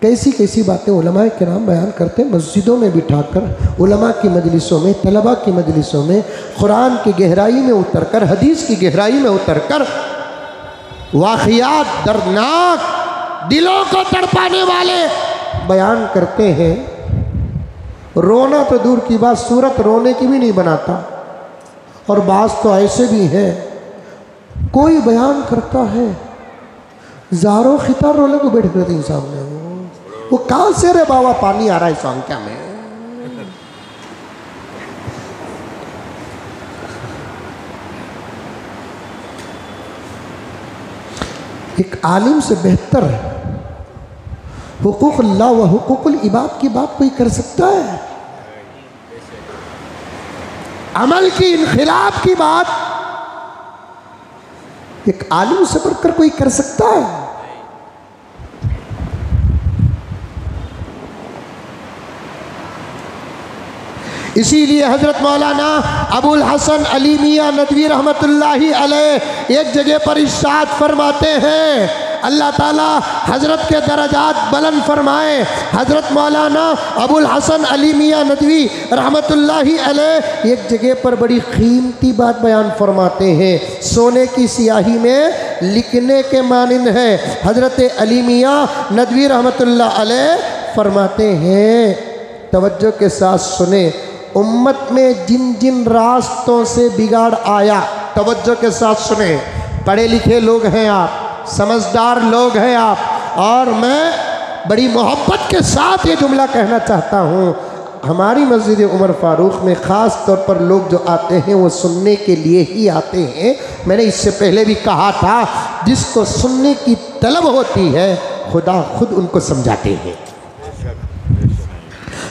कैसी कैसी बातें उलमाए किराम बयान करते हैं, मस्जिदों में बिठाकर, उलमा की मजलिसों में, तलबा की मजलिसों में, कुरान की गहराई में उतरकर, हदीस की गहराई में उतरकर वाक़ियात दर्दनाक, दिलों को तड़पाने वाले बयान करते हैं। रोना तो दूर की बात, सूरत रोने की भी नहीं बनाता। और बाज़ तो ऐसे भी हैं, कोई बयान करता है, ज़ारो खितार रोने को बैठ गए सामने, वो कहाँ से रे बाबा पानी आ रहा है इस आंखों में। एक आलिम से बेहतर हुकूक अल्लाह व हुकूकुल इबाद की बात कोई कर सकता है? अमल की इनखिलाफ की बात एक आलिम से बढ़कर कोई कर सकता है? इसीलिए हज़रत मौलाना अबुल हसन अली मियाँ नदवी रहमतुल्लाहि अलैह एक जगह पर इरशाद फरमाते हैं, अल्लाह ताला हज़रत के दरजात बुलंद फरमाए। हज़रत मौलाना अबुल हसन अली मियाँ नदवी रहमतुल्लाहि अलैह एक जगह पर बड़ी कीमती बात बयान फरमाते हैं, सोने की स्याही में लिखने के मानिंद है। हज़रत अली मियाँ नदवी रहमतुल्लाह अलैह फरमाते हैं, तवज्जो के साथ सुने, उम्मत में जिन जिन रास्तों से बिगाड़ आया, तवज्जो के साथ सुने, पढ़े लिखे लोग हैं आप, समझदार लोग हैं आप, और मैं बड़ी मोहब्बत के साथ ये जुमला कहना चाहता हूँ, हमारी मस्जिद उमर फारूक में ख़ास तौर पर लोग जो आते हैं वो सुनने के लिए ही आते हैं। मैंने इससे पहले भी कहा था, जिसको सुनने की तलब होती है खुदा खुद उनको समझाते हैं।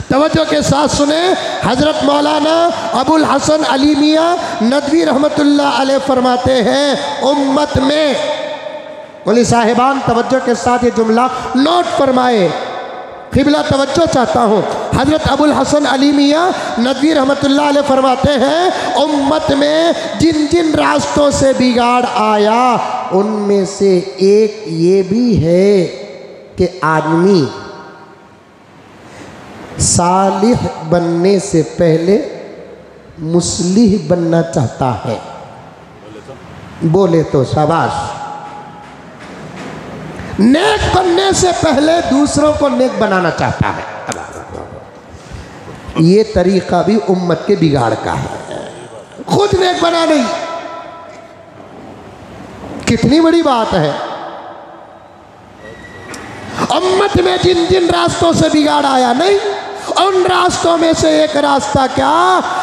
तवज्जो के साथ सुने, हज़रत मौलाना अबुल हसन अली मियाँ नदवी रहमतुल्लाह अलैह फरमाते हैं, उम्मत में, बोले साहिबान तवज्जो के साथ ये जुमला नोट फरमाए, क़िबला तवज्जो चाहता हूँ। हज़रत अबुल हसन अली मियाँ नदवी रहमतुल्लाह अलैह फरमाते हैं, उम्मत में जिन जिन रास्तों से बिगाड़ आया उनमें से एक ये भी है कि आदमी सालिह बनने से पहले मुस्लिह बनना चाहता है। बोले तो शाबाश। नेक बनने से पहले दूसरों को नेक बनाना चाहता है। ये तरीका भी उम्मत के बिगाड़ का है, खुद नेक बना नहीं। कितनी बड़ी बात है। उम्मत में जिन जिन रास्तों से बिगाड़ आया, नहीं, उन रास्तों में से एक रास्ता क्या,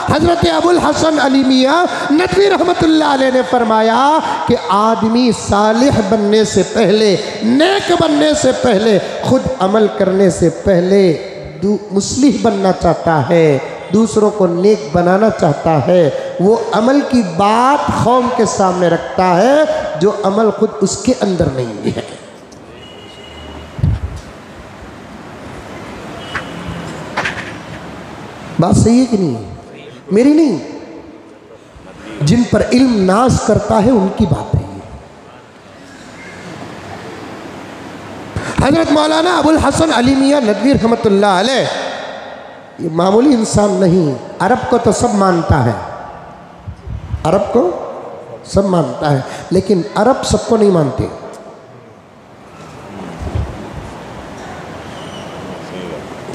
हज़रत अबुल हसन अली मियाँ नदवी रहमतुल्लाह अलैह ने फरमाया कि आदमी सालिह बनने से पहले, नेक बनने से पहले, खुद अमल करने से पहले मुस्लिह बनना चाहता है, दूसरों को नेक बनाना चाहता है। वो अमल की बात कौम के सामने रखता है जो अमल खुद उसके अंदर नहीं है। बात सही है कि नहीं? मेरी नहीं, जिन पर इल्म नाज करता है उनकी बात है। हज़रत मौलाना अबुल हसन अली मियाँ नदवी रहमतुल्लाह अलैह ये मामूली इंसान नहीं। अरब को तो सब मानता है, अरब को सब मानता है, लेकिन अरब सबको नहीं मानते।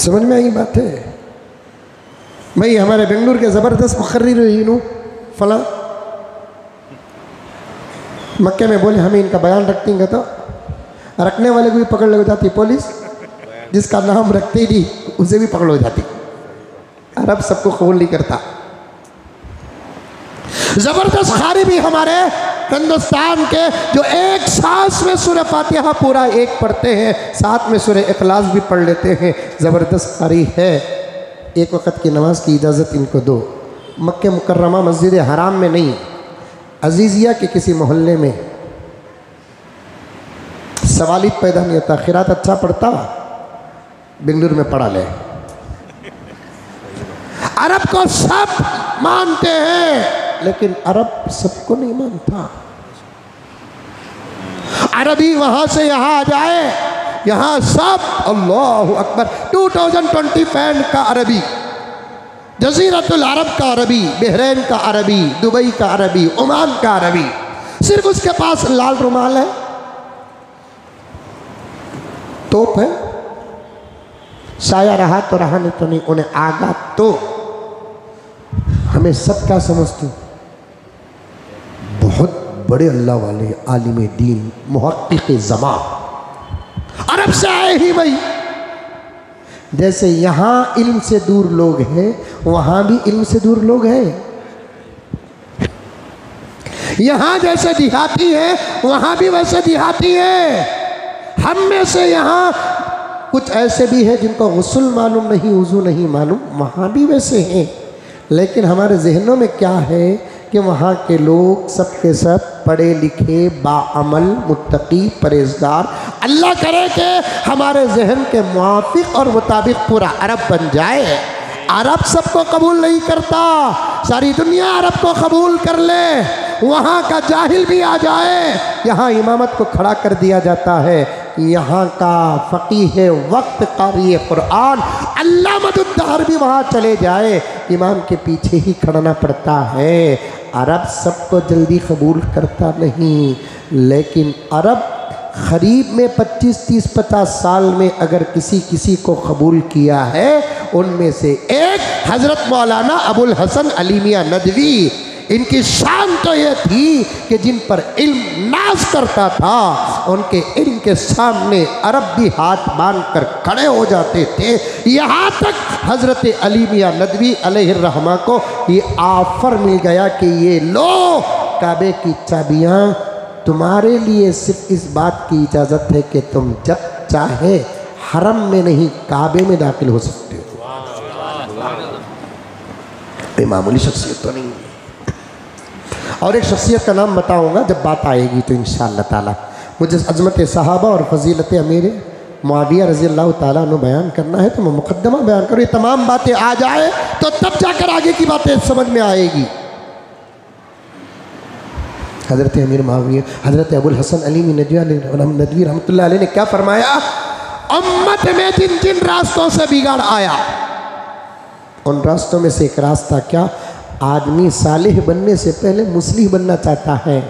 समझ में आई बात है भाई? हमारे बेंगलुरु के ज़बरदस्त मुखर्रिर फला मक्के में बोले हमें इनका बयान रखेंगे तो रखने वाले को भी पकड़ ले जाती पुलिस, जिसका नाम रखते ही नहीं उसे भी पकड़ हो जाती। अरब सबको कबूल नहीं करता। ज़बरदस्त कारी भी हमारे हिंदुस्तान के जो एक सांस में सूरह फातिहा पूरा एक पढ़ते हैं, साथ में सूरह इखलास भी पढ़ लेते हैं, ज़बरदस्त कारी है। एक वक़्त की नमाज की इजाज़त इनको दो। मक्के मुकर्रमा मस्जिद हराम में नहीं, अजीज़िया के किसी मोहल्ले में सवालिद पैदा नहीं होता। खिरात अच्छा पढ़ता, बेंगलुरु में पढ़ा ले। अरब को सब मानते हैं, लेकिन अरब सबको नहीं मानता। अरबी वहाँ से यहाँ आ जाए, यहाँ सब अल्लाह अकबर 2025 का अरबी, जज़ीरतुल अरब का अरबी, बहरैन का अरबी, दुबई का अरबी, ओमान का अरबी, सिर्फ उसके पास लाल रुमाल है, तोप है, साया रहा तो रहा, नहीं तो नहीं, उन्हें आगा तो। हमें सब क्या समझते हो? बहुत बड़े अल्लाह वाले, आलिम दीन, मुहक्किक़ ज़मान, अरब से आए ही भाई। जैसे यहाँ इल्म से दूर लोग हैं, वहाँ भी इल्म से दूर लोग हैं। यहाँ जैसे देहाती हैं, वहाँ भी वैसे देहाती हैं। हम में से यहाँ कुछ ऐसे भी हैं जिनको गुस्ल मालूम नहीं, वज़ू नहीं मालूम, वहाँ भी वैसे हैं। लेकिन हमारे जहनों में क्या है कि वहाँ के लोग सब के सब पढ़े लिखे, बाअमल, मुत्तकी, परहेज़गार। अल्लाह करे कि हमारे जहन के मुआफ़िक़ और मुताबिक पूरा अरब बन जाए। अरब सबको कबूल नहीं करता, सारी दुनिया अरब को कबूल कर ले, वहाँ का जाहिल भी आ जाए, यहाँ इमामत को खड़ा कर दिया जाता है। यहाँ का फ़क़ीह वक्त, क़ारी क़ुरआन, अल्लामतुद्दहर भी वहाँ चले जाए, इमाम के पीछे ही खड़ना पड़ता है। अरब सबको जल्दी कबूल करता नहीं, लेकिन अरब ग़रीब में 25, 30, 50 साल में अगर किसी को कबूल किया है, उनमें से एक हज़रत मौलाना अबुल हसन अली मियां नदवी। इनकी शान तो ये थी कि जिन पर इल्म नाज करता था, उनके इल्म के सामने अरब भी हाथ बांध कर खड़े हो जाते थे। यहाँ तक हज़रत अली मियां नदवी अलैहिर्रहमा को ये ऑफ़र मिल गया कि ये लो, काबे की चाबियाँ तुम्हारे लिए, सिर्फ इस बात की इजाज़त है कि तुम जब चाहे हरम में नहीं, काबे में दाखिल हो सकते हो। मामूली शख्सियत तो नहीं। और एक शख्सियत का नाम बताऊंगा जब बात आएगी तो इंशाअल्लाह ताला। मुझे अज़मत सहाबा और फजीलत अमीर मुआविया रज़ी अल्लाह ताला अन्हु बयान करना है, तो मैं मुक़द्दमा बयान करूँ। ये तमाम बातें आ जाए तो तब जाकर आगे की बातें समझ में आएगी। हज़रत अमीर मुआविया, हज़रत अबुल हसन अली नदवी रहमतुल्लाह अलैह ने क्या फरमाया? उम्मत में जिन जिन रास्तों से बिगाड़ आया, उन रास्तों में से एक रास्ता क्या? आदमी सालिह बनने से पहले मुस्लिह बनना चाहता है।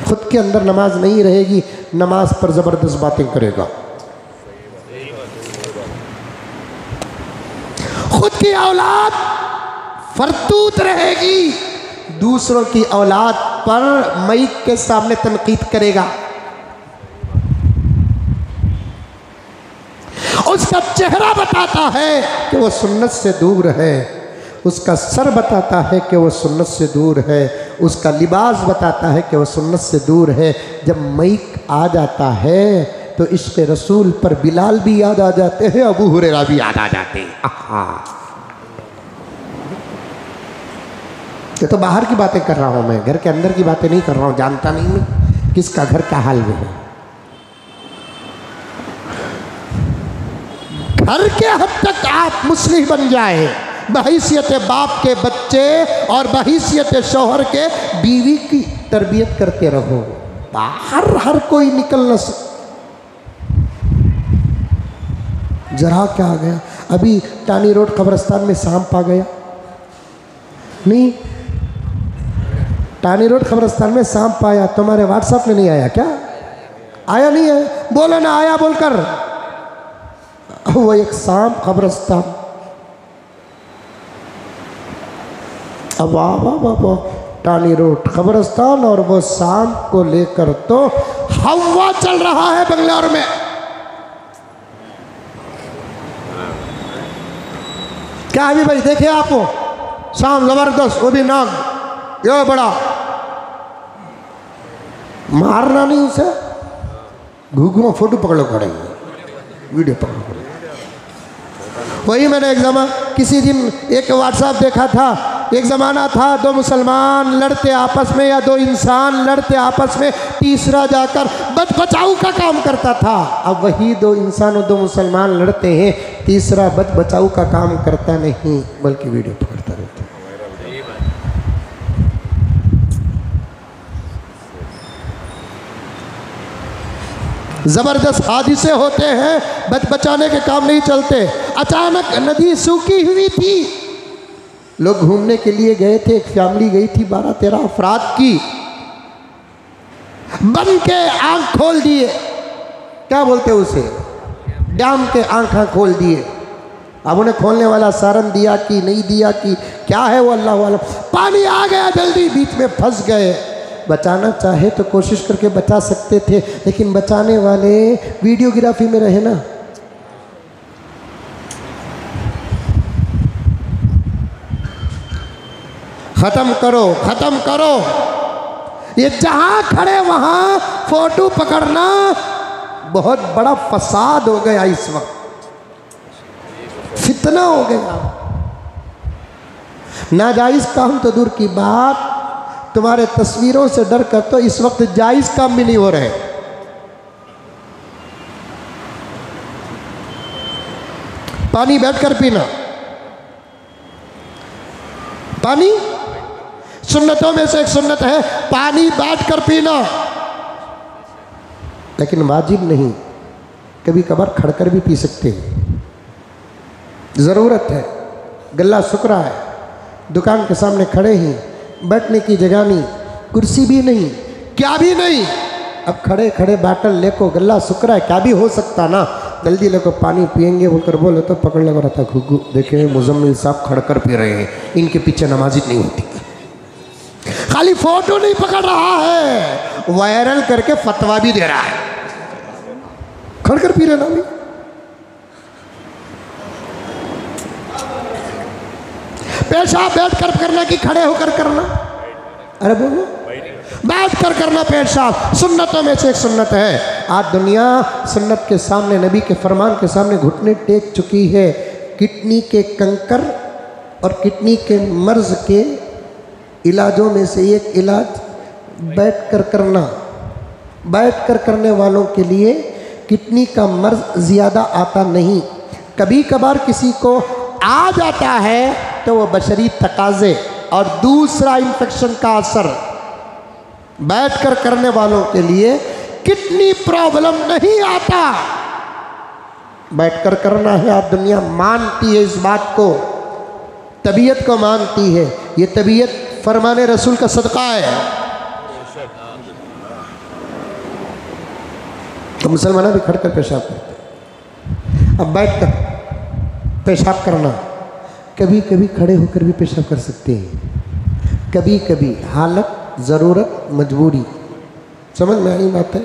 खुद के अंदर नमाज नहीं रहेगी, नमाज पर ज़बरदस्त बातें करेगा। खुद की औलाद फरतूत रहेगी, दूसरों की औलाद पर माइक के सामने तनकीद करेगा। उसका चेहरा बताता है कि वो सुन्नत से दूर है, उसका सर बताता है कि वो सुन्नत से दूर है, उसका लिबास बताता है कि वो सुन्नत से दूर है। जब माइक आ जाता है तो इश्क़ रसूल पर बिलाल भी याद आ जाते हैं, अबू हुरैरा भी याद आ जाते हैं। ये तो बाहर की बातें कर रहा हूँ मैं, घर के अंदर की बातें नहीं कर रहा हूँ। जानता नहीं मैं किसका घर क्या हाल में है। घर के हद तक आप मुस्लिम बन जाए, बहैसियत बाप के बच्चे और बहैसियत शौहर के बीवी की तरबियत करते रहो। बाहर हर कोई निकल न सके। जरा क्या आ गया अभी टानी रोड कब्रिस्तान में सांप आ गया, नहीं टानी रोड कब्रिस्तान में सांप आया, तुम्हारे व्हाट्सएप में नहीं आया क्या? आया नहीं है? बोलो ना आया बोलकर। वो एक सांप कब्रिस्तान, अब वाह टानी रोड कब्रिस्तान और वो सांप को लेकर तो हवा चल रहा है बंगलौर में। क्या अभी भाई देखे आपको सांप जबरदस्त, वो भी नाग ये बड़ा, मारना नहीं उसे, घूघू फोटो पकड़ो खड़ेंगे, वीडियो पकड़ो। वही मैंने एक किसी दिन एक व्हाट्सएप देखा था, एक ज़माना था दो मुसलमान लड़ते आपस में या दो इंसान लड़ते आपस में, तीसरा जाकर बद बचाऊ का काम करता था। अब वही दो इंसान और दो मुसलमान लड़ते हैं, तीसरा बद बचाऊ का काम करता नहीं बल्कि वीडियो पकड़ता रहता है। ज़बरदस्त हादिसे होते हैं, बचाने के काम नहीं चलते। अचानक नदी सूखी हुई थी, लोग घूमने के लिए गए थे, एक फैमिली गई थी 12-13 अफराद की, बन के आंख खोल दिए, क्या बोलते उसे, डैम के आंखें खोल दिए। अब उन्हें खोलने वाला सारन दिया कि नहीं दिया कि क्या है वो अल्लाह वाला, पानी आ गया जल्दी, बीच में फंस गए। बचाना चाहे तो कोशिश करके बचा सकते थे, लेकिन बचाने वाले वीडियोग्राफी में रहे ना। खत्म करो, खत्म करो, ये जहां खड़े वहां फोटो पकड़ना बहुत बड़ा फसाद हो गया, इस वक्त फितना हो गया। नाजायज काम तो दूर की बात, तुम्हारे तस्वीरों से डर कर तो इस वक्त जायज काम भी नहीं हो रहे। पानी बैठकर पीना, पानी सुन्नतों में से एक सुन्नत है पानी बैठकर पीना, लेकिन वाजिब नहीं, कभी कभार खड़कर भी पी सकते हैं, ज़रूरत है। गला सूख रहा है, दुकान के सामने खड़े ही, बैठने की जगह नहीं, कुर्सी भी नहीं, क्या भी नहीं, अब खड़े खड़े बाटल लेको, गला सूख रहा है, क्या भी हो सकता ना, जल्दी लेको पानी पियेंगे बोलकर बोले तो पकड़ लगा रहता घुग्गू, देखे मुजम्मिल साहब खड़कर पी रहे हैं, इनके पीछे नमाजी नहीं होती। खाली फोटो नहीं पकड़ रहा है, वायरल करके फतवा भी दे रहा है, खड़कर पी रहे ना भी। पेशाब बैठकर करना कि खड़े होकर करना, अरे बोलो बैठकर करना पेशाब, सुन्नतों में से एक सुन्नत है। आज दुनिया सुन्नत के सामने, नबी के फरमान के सामने घुटने टेक चुकी है। किडनी के कंकर और किडनी के मर्ज के इलाजों में से एक इलाज बैठकर करना। बैठकर करने वालों के लिए किडनी का मर्ज ज़्यादा आता नहीं, कभी कभार किसी को आ जाता है तो वो बशरी तकाज़े और दूसरा इन्फेक्शन का असर। बैठकर करने वालों के लिए किडनी प्रॉब्लम नहीं आता, बैठकर करना है। आज दुनिया मानती है इस बात को, तबीयत को मानती है, ये तबीयत फरमाने रसूल का सदका है। तो मुसलमान भी खड़कर पेशाब करते, अब बैठकर पेशाब करना, कभी कभी खड़े होकर भी पेशाब कर सकते हैं, कभी कभी हालत, ज़रूरत, मजबूरी। समझ में आई बात है?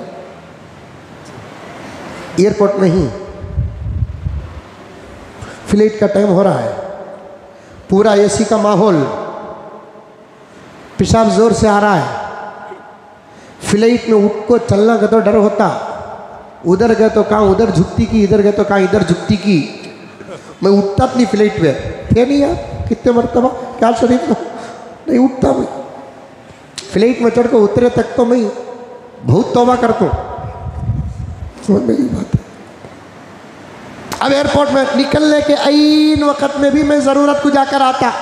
एयरपोर्ट में ही फ्लाइट का टाइम हो रहा है, पूरा एसी का माहौल, पेशाब जोर से आ रहा है, फ्लाइट में उठ को चलना का तो डर होता, उधर गए तो कहाँ उधर झुकती की, इधर गए तो कहाँ इधर झुकती की। मैं उठता अपनी फ्लाइट में थे नहीं यार, कितने मरतबा क्या शरीफ नहीं उठता मैं, फ्लाइट में चढ़ कर उतरे तक तो मैं बहुत तौबा करता हूँ। समझ में ये बात है? अब एयरपोर्ट में निकलने के ऐन वक़्त में भी मैं ज़रूरत को जाकर आता,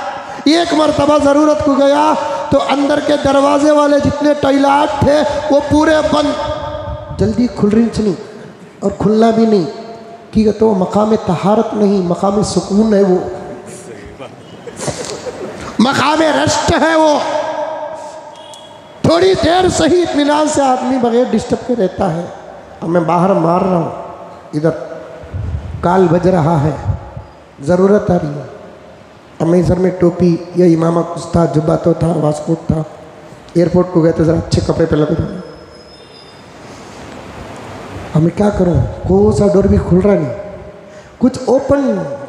एक मरतबा ज़रूरत को गया तो अंदर के दरवाजे वाले जितने टॉयलेट थे वो पूरे बंद, जल्दी खुल रही नहीं और खुलना भी नहीं कि तो मकाम तहारत नहीं, मकाम सुकून है वो, मकाम रेस्ट है वो। थोड़ी देर सही इत्मीनान से आदमी बगैर डिस्टर्ब के रहता है। अब मैं बाहर मार रहा हूँ, इधर काल बज रहा है, ज़रूरत आ रही है, अब मैं सर में टोपी या इमामा कुछ था, जुब्बा तो था, वास्कोट था, एयरपोर्ट को गए तो ज़रा अच्छे कपड़े पहन के जाए। अब मैं क्या करूँ, कोई सा डोर भी खुल रहा नहीं, कुछ ओपन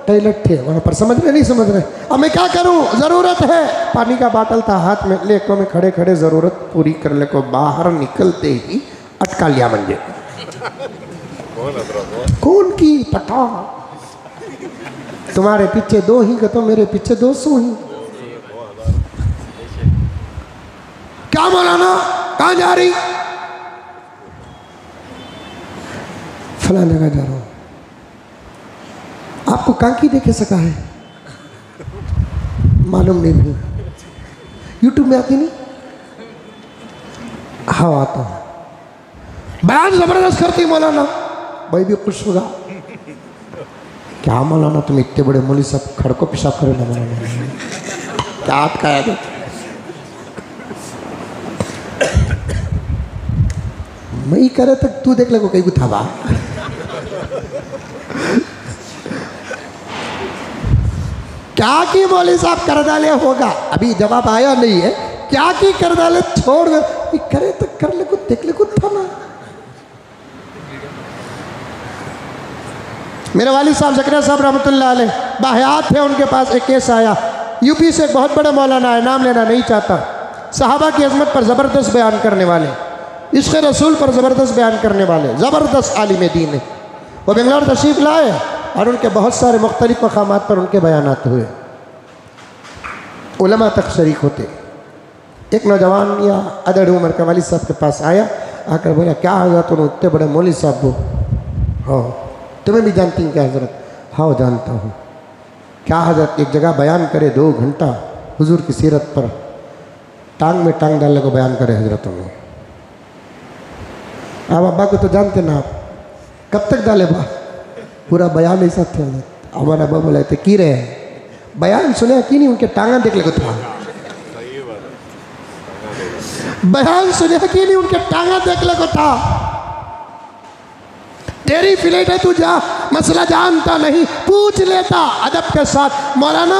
टॉयलेट थे वहाँ पर, समझ रहे नहीं समझ रहे। अब मैं क्या करूँ, ज़रूरत है, पानी का बाटल था हाथ में, ले को मैं खड़े खड़े ज़रूरत पूरी कर ले को बाहर निकलते ही अटका लिया मंजे। कौन की पता, तुम्हारे पीछे 2 ही तो मेरे पीछे 200 ही। क्या मौलाना कहाँ जा रही? फलां जगह जा रहा हूँ। आपको कांकी देखे सका है? मालूम नहीं भी, यूट्यूब में आती नहीं? हाँ आता हूँ। बयान जबरदस्त करती मौलाना, भाई भी खुश होगा। क्या मौलाना तुम इतने बड़े मौलवी सब खड़को पेशाब करे ना मौलाना, क्या अटकाया दो। मैं करे तो तू देख ले को कहीं था बा। क्या की मौलवी साहब कर डाले होगा, अभी जवाब आया नहीं है। क्या की कर डाले छोड़ दे, करे तो कर ले को देख ले को था ना। मेरे वालिद साहब ज़करिया साहब रहमतुल्लाह अलैह बाहयात थे, उनके पास एक केस आया। यूपी से एक बहुत बड़ा मौलाना है, नाम लेना नहीं चाहता, सहाबा की अजमत पर ज़बरदस्त बयान करने वाले, इश्क़ रसूल पर ज़बरदस्त बयान करने वाले, ज़बरदस्त आलिम दीन है। वो बेंगलोर तशरीफ़ लाए और उनके बहुत सारे मुख्तलिफ़ मकामात पर उनके बयानात हुए, उलमा तक शरीक होते। एक नौजवान या अदड़ उम्र का वालिद साहब के पास आया, आकर बोला क्या हज़रत तुम इतने बड़े मौलवी साहब हो, हाँ तुम्हें भी जानती हैं क्या हज़रत? हाँ जानता हूँ। क्या हज़रत एक जगह बयान करे 2 घंटा हुजूर की सीरत पर, टांग में टांग डालने को बयान करे हज़रतों ने। आप अब्बा को तो जानते ना आप, कब तक डाले बा? पूरा बयान ऐसा थे हज़रत। हमारा अब्बा बोला थे की रहे बयान सुने कि नहीं, उनके टांगा देख ले को था। बयान सुने कि नहीं, उनके टांगा देख ले को था। तेरी फ्लाइट है, तू जा, मसला जानता नहीं पूछ लेता अदब के साथ। मौलाना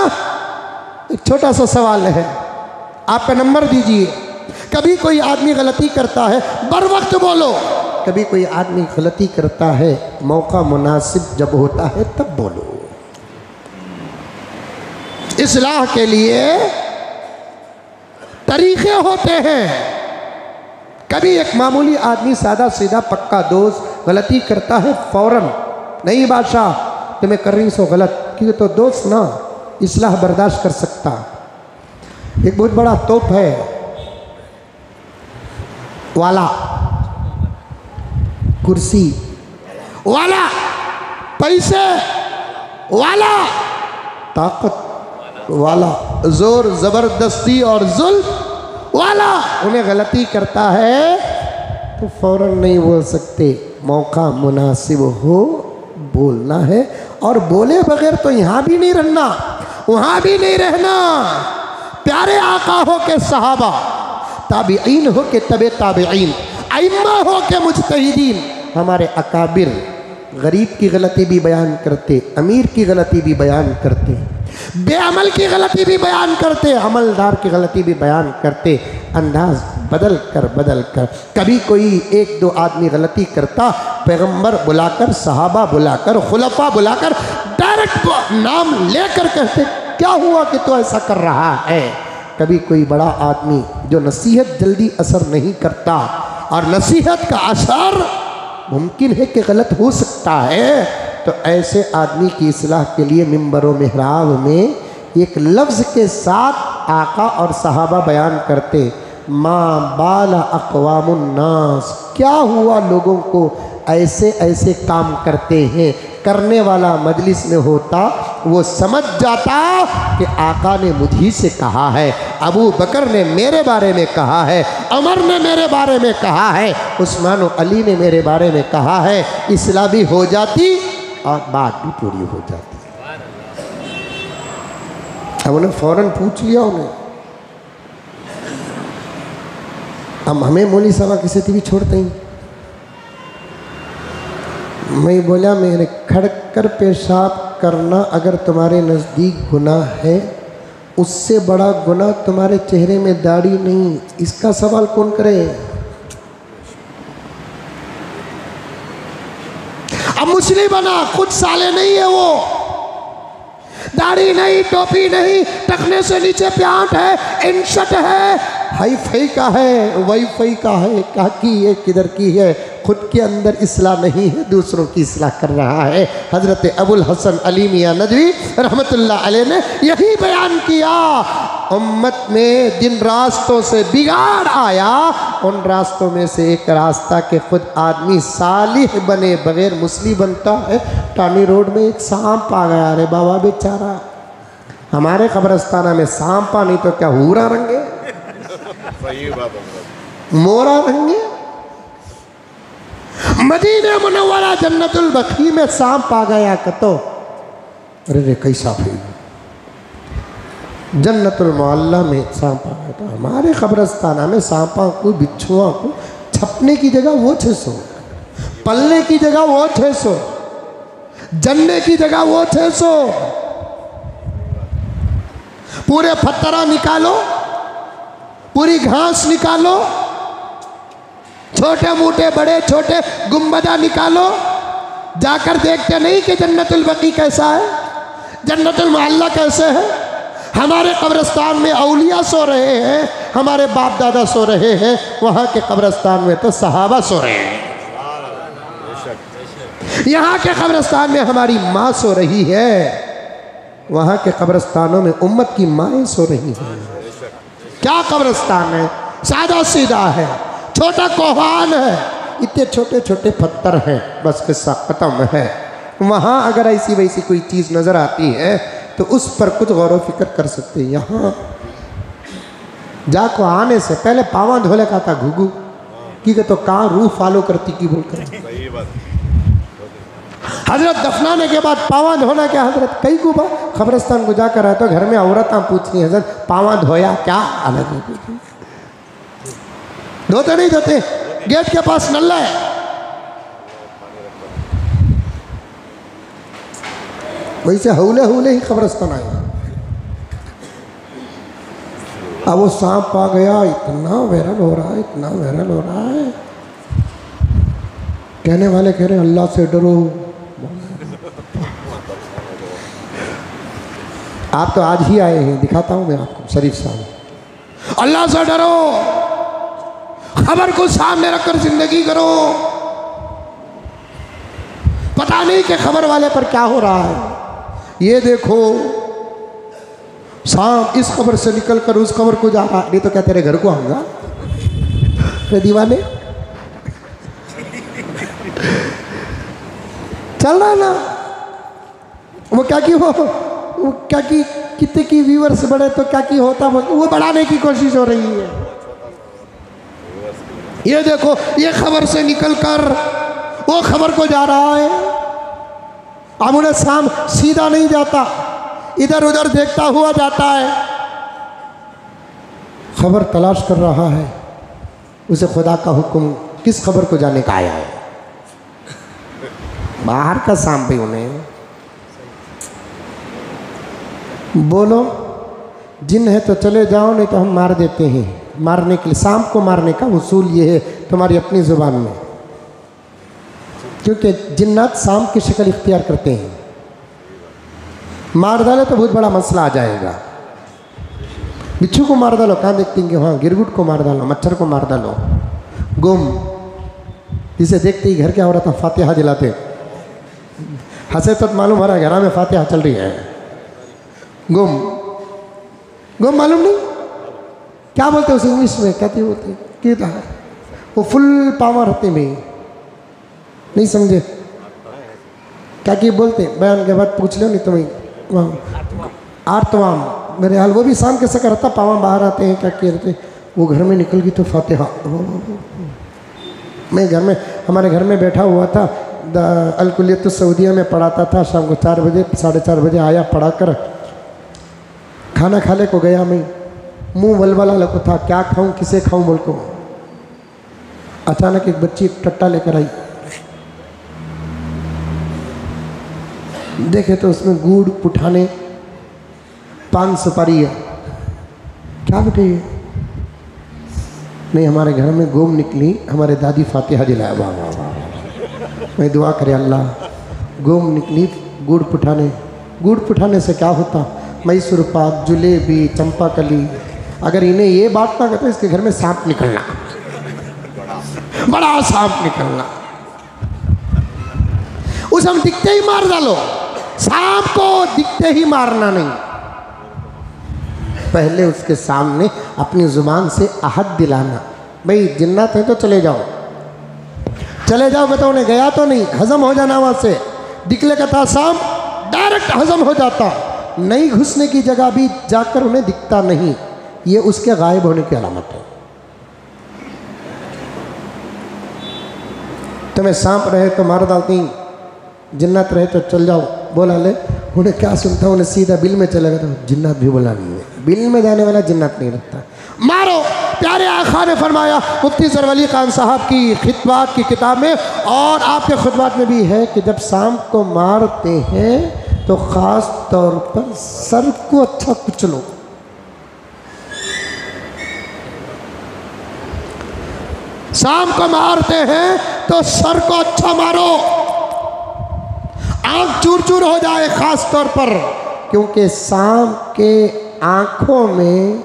एक छोटा सा सवाल है, आपका नंबर दीजिए। कभी कोई आदमी गलती करता है बर वक्त बोलो, कभी कोई आदमी गलती करता है मौका मुनासिब जब होता है तब बोलो। इस्लाह के लिए तरीके होते हैं। कभी एक मामूली आदमी सादा सीधा पक्का दोस्त गलती करता है, फौरन नहीं बादशाह तुम्हें कर रही सो गलत, क्योंकि तो दोस्त ना इस्लाह बर्दाश्त कर सकता। एक बहुत बड़ा तोप है वाला, कुर्सी वाला, पैसे वाला, ताकत वाला, जोर जबरदस्ती और जुल्म वाला, उन्हें गलती करता है तो फौरन नहीं बोल सकते, मौका मुनासिब हो बोलना है। और बोले बगैर तो यहाँ भी नहीं रहना, वहाँ भी नहीं रहना। प्यारे आका हो के सहाबा, ताबिईन हो के तबे ताबिईन, अइम्मा हो के मुज्तहिदीन, हमारे अकाबिर गरीब की गलती भी बयान करते, अमीर की गलती भी बयान करते, बेअमल की गलती भी बयान करते, अमलदार की गलती भी बयान करते, अंदाज बदल कर। कभी कोई 1-2 आदमी गलती करता, पैगंबर बुलाकर, सहाबा बुलाकर, खुलफा बुलाकर डायरेक्ट नाम लेकर कहते क्या हुआ कि तो ऐसा कर रहा है। कभी कोई बड़ा आदमी जो नसीहत जल्दी असर नहीं करता, और नसीहत का असर मुमकिन है कि गलत हो सकता है, तो ऐसे आदमी की इस्लाह के लिए मिंबर व मिहराब में एक लफ्ज़ के साथ आका और सहाबा बयान करते, माँ बाला अक़वामुन नास, क्या हुआ लोगों को ऐसे ऐसे काम करते हैं। करने वाला मजलिस में होता वो समझ जाता कि आका ने मुझी से कहा है, अबू बकर ने मेरे बारे में कहा है, उमर ने मेरे बारे में कहा है, उस्मान और अली ने मेरे बारे में कहा है। इस्लाह भी हो जाती और बात भी पूरी हो जाती। अब उन्हें फ़ौरन पूछ लिया उन्हें। अब हमें मौलवी साहब किसी भी छोड़ते ही। मैं बोला मेरे खड़कर पेशाब करना अगर तुम्हारे नज़दीक गुनाह है, उससे बड़ा गुनाह तुम्हारे चेहरे में दाढ़ी नहीं। इसका सवाल कौन करे? अब मुस्लिम बना, खुद साले नहीं है वो, दाढ़ी नहीं, टोपी नहीं, टखने से नीचे प्यांट है, इनशट है, हाई फाई का है, वाई फाई का है, कहाँ की है, किधर की है, खुद के अंदर इस्लाह नहीं है, दूसरों की इस्लाह कर रहा है। हज़रत अबुल हसन अली मियाँ नदवी रहमतुल्लाह अलैह ने यही बयान किया। उम्मत में जिन रास्तों से बिगाड़ आया, उन रास्तों में से एक रास्ता के खुद आदमी सालिह बने बगैर मुस्लिम बनता है। टानी रोड में एक सांप आ गया, अरे बाबा बेचारा, हमारे कब्रस्ताना में सांप आ नहीं तो क्या हूरा रंगे, मोरा रंगे। मदीने मुनव्वरा जन्नतुल बकी में सांप आ गया कतो। अरे रे कैसा फिर जन्नतुल मोहल्ला में सांप आ गया। तो हमारे कब्रस्ताना में सांपा को बिच्छुआ को छपने की जगह वो 600, पलने की जगह वो 600, जन्ने की जगह वो 600। पूरे पत्थरा निकालो, पूरी घास निकालो, छोटे मोटे बड़े छोटे गुंबदा निकालो, जाकर देखते नहीं कि जन्नतुल बकी कैसा है, जन्नतुल मोहल्ला कैसे है। हमारे कब्रिस्तान में औलिया सो रहे हैं, हमारे बाप दादा सो रहे हैं, वहाँ के कब्रिस्तान में तो सहाबा सो रहे हैं। यहाँ के कब्रिस्तान में हमारी माँ सो रही है, वहाँ के कब्रिस्तानों में उम्मत की माएँ सो रही हैं। क्या कब्रिस्तान है, सादा सीधा है, छोटा कोहान है, इतने छोटे छोटे पत्थर हैं, बस किस्सा खत्म है। वहाँ अगर ऐसी वैसी कोई चीज़ नज़र आती है तो उस पर कुछ गौर व फिक्र कर सकते हैं। यहाँ जाको आने से पहले पावा धोले का था घुघू की तो कहाँ रूह फॉलो करती की बोल कर। हजरत दफनाने के बाद पावा धोना क्या हजरत कई गुबा कब्रिस्तान को जाकर आए तो घर में औरतें पूछती हैं हजरत पावा धोया क्या, अलग धोते नहीं धोते, गेट के पास नल्ला है, वैसे हौले हौले ही कब्रिस्तान आए। अब वो सांप आ गया, इतना वायरल हो रहा है, इतना वायरल हो रहा है। कहने वाले कह रहे हैं अल्लाह से डरो। आप तो आज ही आए हैं, दिखाता हूं मैं आपको शरीफ साहब। अल्लाह से डरो, खबर को सामने रखकर जिंदगी करो। पता नहीं कि खबर वाले पर क्या हो रहा है। ये देखो सांप इस खबर से निकल कर उस खबर को जा रहा, नहीं तो क्या तेरे घर को आऊंगा तेरे दीवाने। चल रहा ना वो क्या की वो क्या की कितने की व्यूअर्स बढ़े तो क्या की होता, वो बढ़ाने की कोशिश हो रही है। ये देखो ये खबर से निकलकर वो खबर को जा रहा है। अब उन्हें सांप सीधा नहीं जाता, इधर उधर देखता हुआ जाता है, खबर तलाश कर रहा है। उसे खुदा का हुक्म किस खबर को जाने का आया है। बाहर का सांप भी उन्हें बोलो जिन है तो चले जाओ, नहीं तो हम मार देते हैं। मारने के लिए सांप को मारने का उसूल ये है तुम्हारी अपनी जुबान में, क्योंकि जिन्नात सांप की शक्ल इख्तियार करते हैं। मार डालो तो बहुत बड़ा मसला आ जाएगा। बिच्छू को मार डालो, कहाँ देखते हैं, हाँ गिरगुट को मार डालो, मच्छर को मार डालो, गुम जिसे देखते ही घर के औरत फातिहा जलाते, हंसे तो मालूम हो रहा है घर में फातिहा चल रही है। गुम गुम मालूम नहीं क्या बोलते उसे इंग्लिश में, कहते बोलते क्या वो फुल पावर होते में नहीं समझे क्या कि बोलते बयान के बाद पूछ लो, नहीं तुम्हें आर्तवाम मेरे हाल वो भी शाम के सकर रहता, पावा बाहर आते हैं क्या कहते वो घर में निकल गई तो फातिहा। मैं घर में हमारे घर में बैठा हुआ था, अलकुलियत सऊदिया में पढ़ाता था। शाम को 4 बजे 4:30 बजे आया, पढ़ा कर खाना खाने को गया। मैं मुंह वलवला लगो था, क्या खाऊं किसे खाऊं बोल को। अचानक एक बच्ची एक टट्टा लेकर आई, देखे तो उसमें गुड़ पुठाने पान सुपारी है। क्या बेटे नहीं, हमारे घर में गोम निकली, हमारे दादी फातिहा जलाया। वाह वाह वाह। मैं दुआ करे अल्लाह गोम निकली गुड़ पुठाने। गुड़ पुठाने से क्या होता, मैसूर पाक, जलेबी, चंपाकली। अगर इन्हें ये बात ना कहते इसके घर में सांप निकलना, बड़ा सांप निकलना। उसे हम दिखते ही मार डालो, सांप को दिखते ही मारना नहीं। पहले उसके सामने अपनी जुबान से अहद दिलाना, भाई जिन्नात है तो चले जाओ, चले जाओ। बताओ उन्हें गया तो नहीं, हजम हो जाना वहाँ से। दिखले का था सांप, डायरेक्ट हजम हो जाता। नहीं घुसने की जगह भी जाकर उन्हें दिखता नहीं, ये उसके गायब होने की अलामत है। तुम्हें सांप रहे तो मार डालती, जिन्नात रहे तो चल जाओ। बोला ले उन्हें क्या सुनता, उन्हें सीधा बिल में चला गया। तो जिन्नात भी बोला नहीं है, बिल में जाने वाला जिन्नात नहीं रखता, मारो। प्यारे आका ने फरमाया मुफ्ती सर वली खान साहब की खितबात की किताब में और आपके खुतबात में भी है कि जब सांप को मारते हैं तो ख़ास तौर पर सर को अच्छा कुचलो। सांप को मारते हैं तो सर को अच्छा मारो, आंख चूर चूर हो जाए खास तौर पर, क्योंकि सांप के आंखों में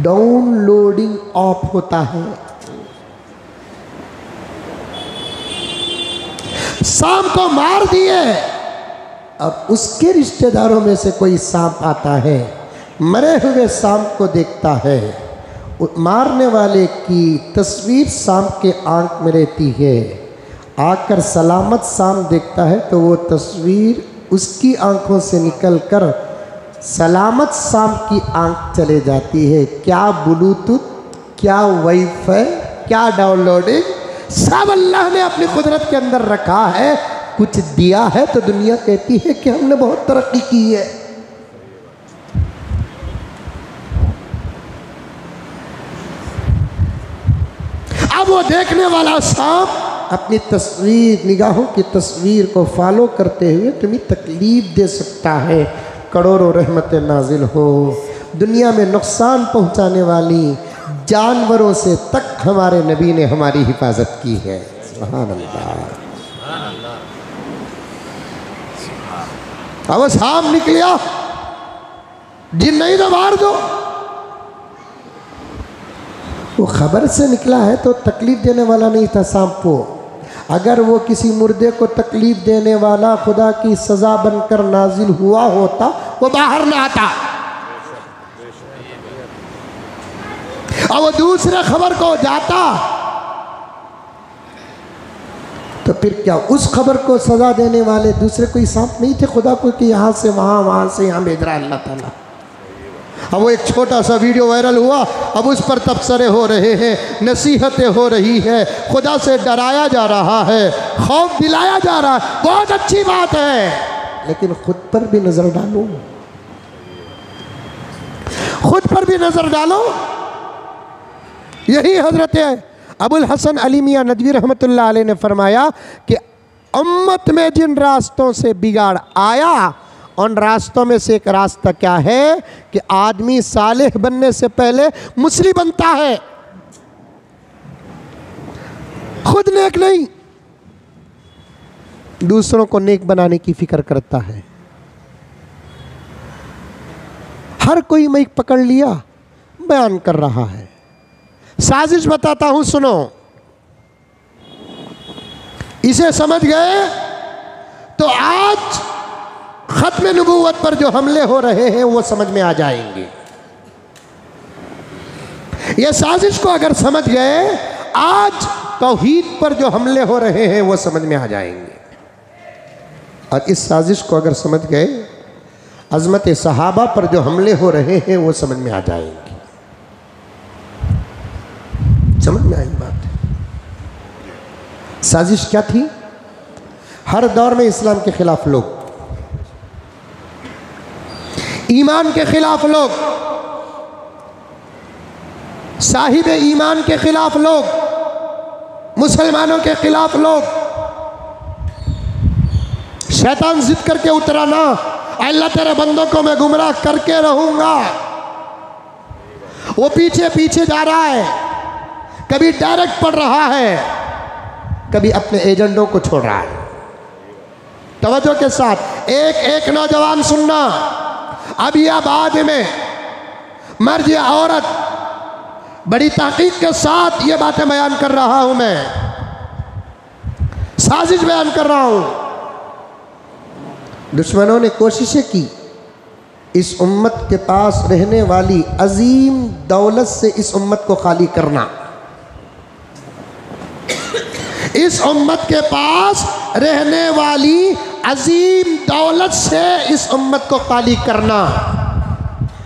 डाउनलोडिंग ऑफ होता है। सांप को मार दिए और उसके रिश्तेदारों में से कोई सांप आता है, मरे हुए सांप को देखता है, मारने वाले की तस्वीर सांप के आंख में रहती है, आकर सलामत सांप देखता है तो वो तस्वीर उसकी आंखों से निकलकर सलामत सांप की आंख चले जाती है। क्या ब्लूटूथ, क्या वाईफाई, क्या डाउनलोडिंग, सब अल्लाह ने अपनी कुदरत के अंदर रखा है। कुछ दिया है तो दुनिया कहती है कि हमने बहुत तरक्की की है। अब वो देखने वाला सांप अपनी तस्वीर, निगाहों की तस्वीर को फॉलो करते हुए तुम्हें तकलीफ दे सकता है। करोड़ों रहमतें नाजिल हो, दुनिया में नुकसान पहुंचाने वाली जानवरों से तक हमारे नबी ने हमारी हिफाजत की है। सुभान अल्लाह। अब सांप निकलिया, जिन नहीं तो मार दो। वो खबर से निकला है तो तकलीफ देने वाला नहीं था सांप को। अगर वो किसी मुर्दे को तकलीफ देने वाला खुदा की सज़ा बनकर नाजिल हुआ होता वो बाहर ना आता। और वो दूसरे खबर को जाता तो फिर क्या उस खबर को सज़ा देने वाले दूसरे कोई सांप नहीं थे खुदा को कि यहाँ से वहाँ, वहाँ से यहाँ भेज रहा है अल्लाह ताला। अब वो एक छोटा सा वीडियो वायरल हुआ, अब उस पर तबसरे हो रहे हैं, नसीहतें हो रही है, खुदा से डराया जा रहा है, खौफ दिलाया जा रहा है। बहुत अच्छी बात है, लेकिन खुद पर भी नज़र डालो, खुद पर भी नज़र डालो। यही हजरत अबुल हसन अली मियाँ नदवी रहमतुल्लाह अलैह ने फरमाया कि उम्मत में जिन रास्तों से बिगाड़ आया उन रास्तों में से एक रास्ता क्या है कि आदमी सालेह बनने से पहले मुस्लिम बनता है, खुद नेक नहीं, दूसरों को नेक बनाने की फिक्र करता है। हर कोई माइक पकड़ लिया, बयान कर रहा है। साजिश बताता हूं, सुनो। इसे समझ गए तो आज खत्म नबूवत पर जो हमले हो रहे हैं वो समझ में आ जाएंगे। ये साजिश को अगर समझ गए, आज तौहीद पर जो हमले हो रहे हैं वो समझ में आ जाएंगे। और इस साजिश को अगर समझ गए, अज़मत सहाबा पर जो हमले हो रहे हैं वो समझ में आ जाएंगे। समझ में आई बात? साजिश क्या थी? हर दौर में इस्लाम के खिलाफ लोग, ईमान के खिलाफ लोग, साहिब ईमान के खिलाफ लोग, मुसलमानों के खिलाफ लोग। शैतान जिद करके उतरा ना, अल्लाह तेरे बंदों को मैं गुमराह करके रहूंगा। वो पीछे पीछे जा रहा है, कभी डायरेक्ट पढ़ रहा है, कभी अपने एजेंडों को छोड़ रहा है। तवज्जो के साथ एक एक नौजवान सुनना। अब या बाद में मर्द या औरत, बड़ी ताकीद के साथ ये बातें बयान कर रहा हूं मैं, साजिश बयान कर रहा हूं। दुश्मनों ने कोशिशें की इस उम्मत के पास रहने वाली अजीम दौलत से इस उम्मत को खाली करना, इस उम्मत के पास रहने वाली अजीम दौलत से इस उम्मत को खाली करना।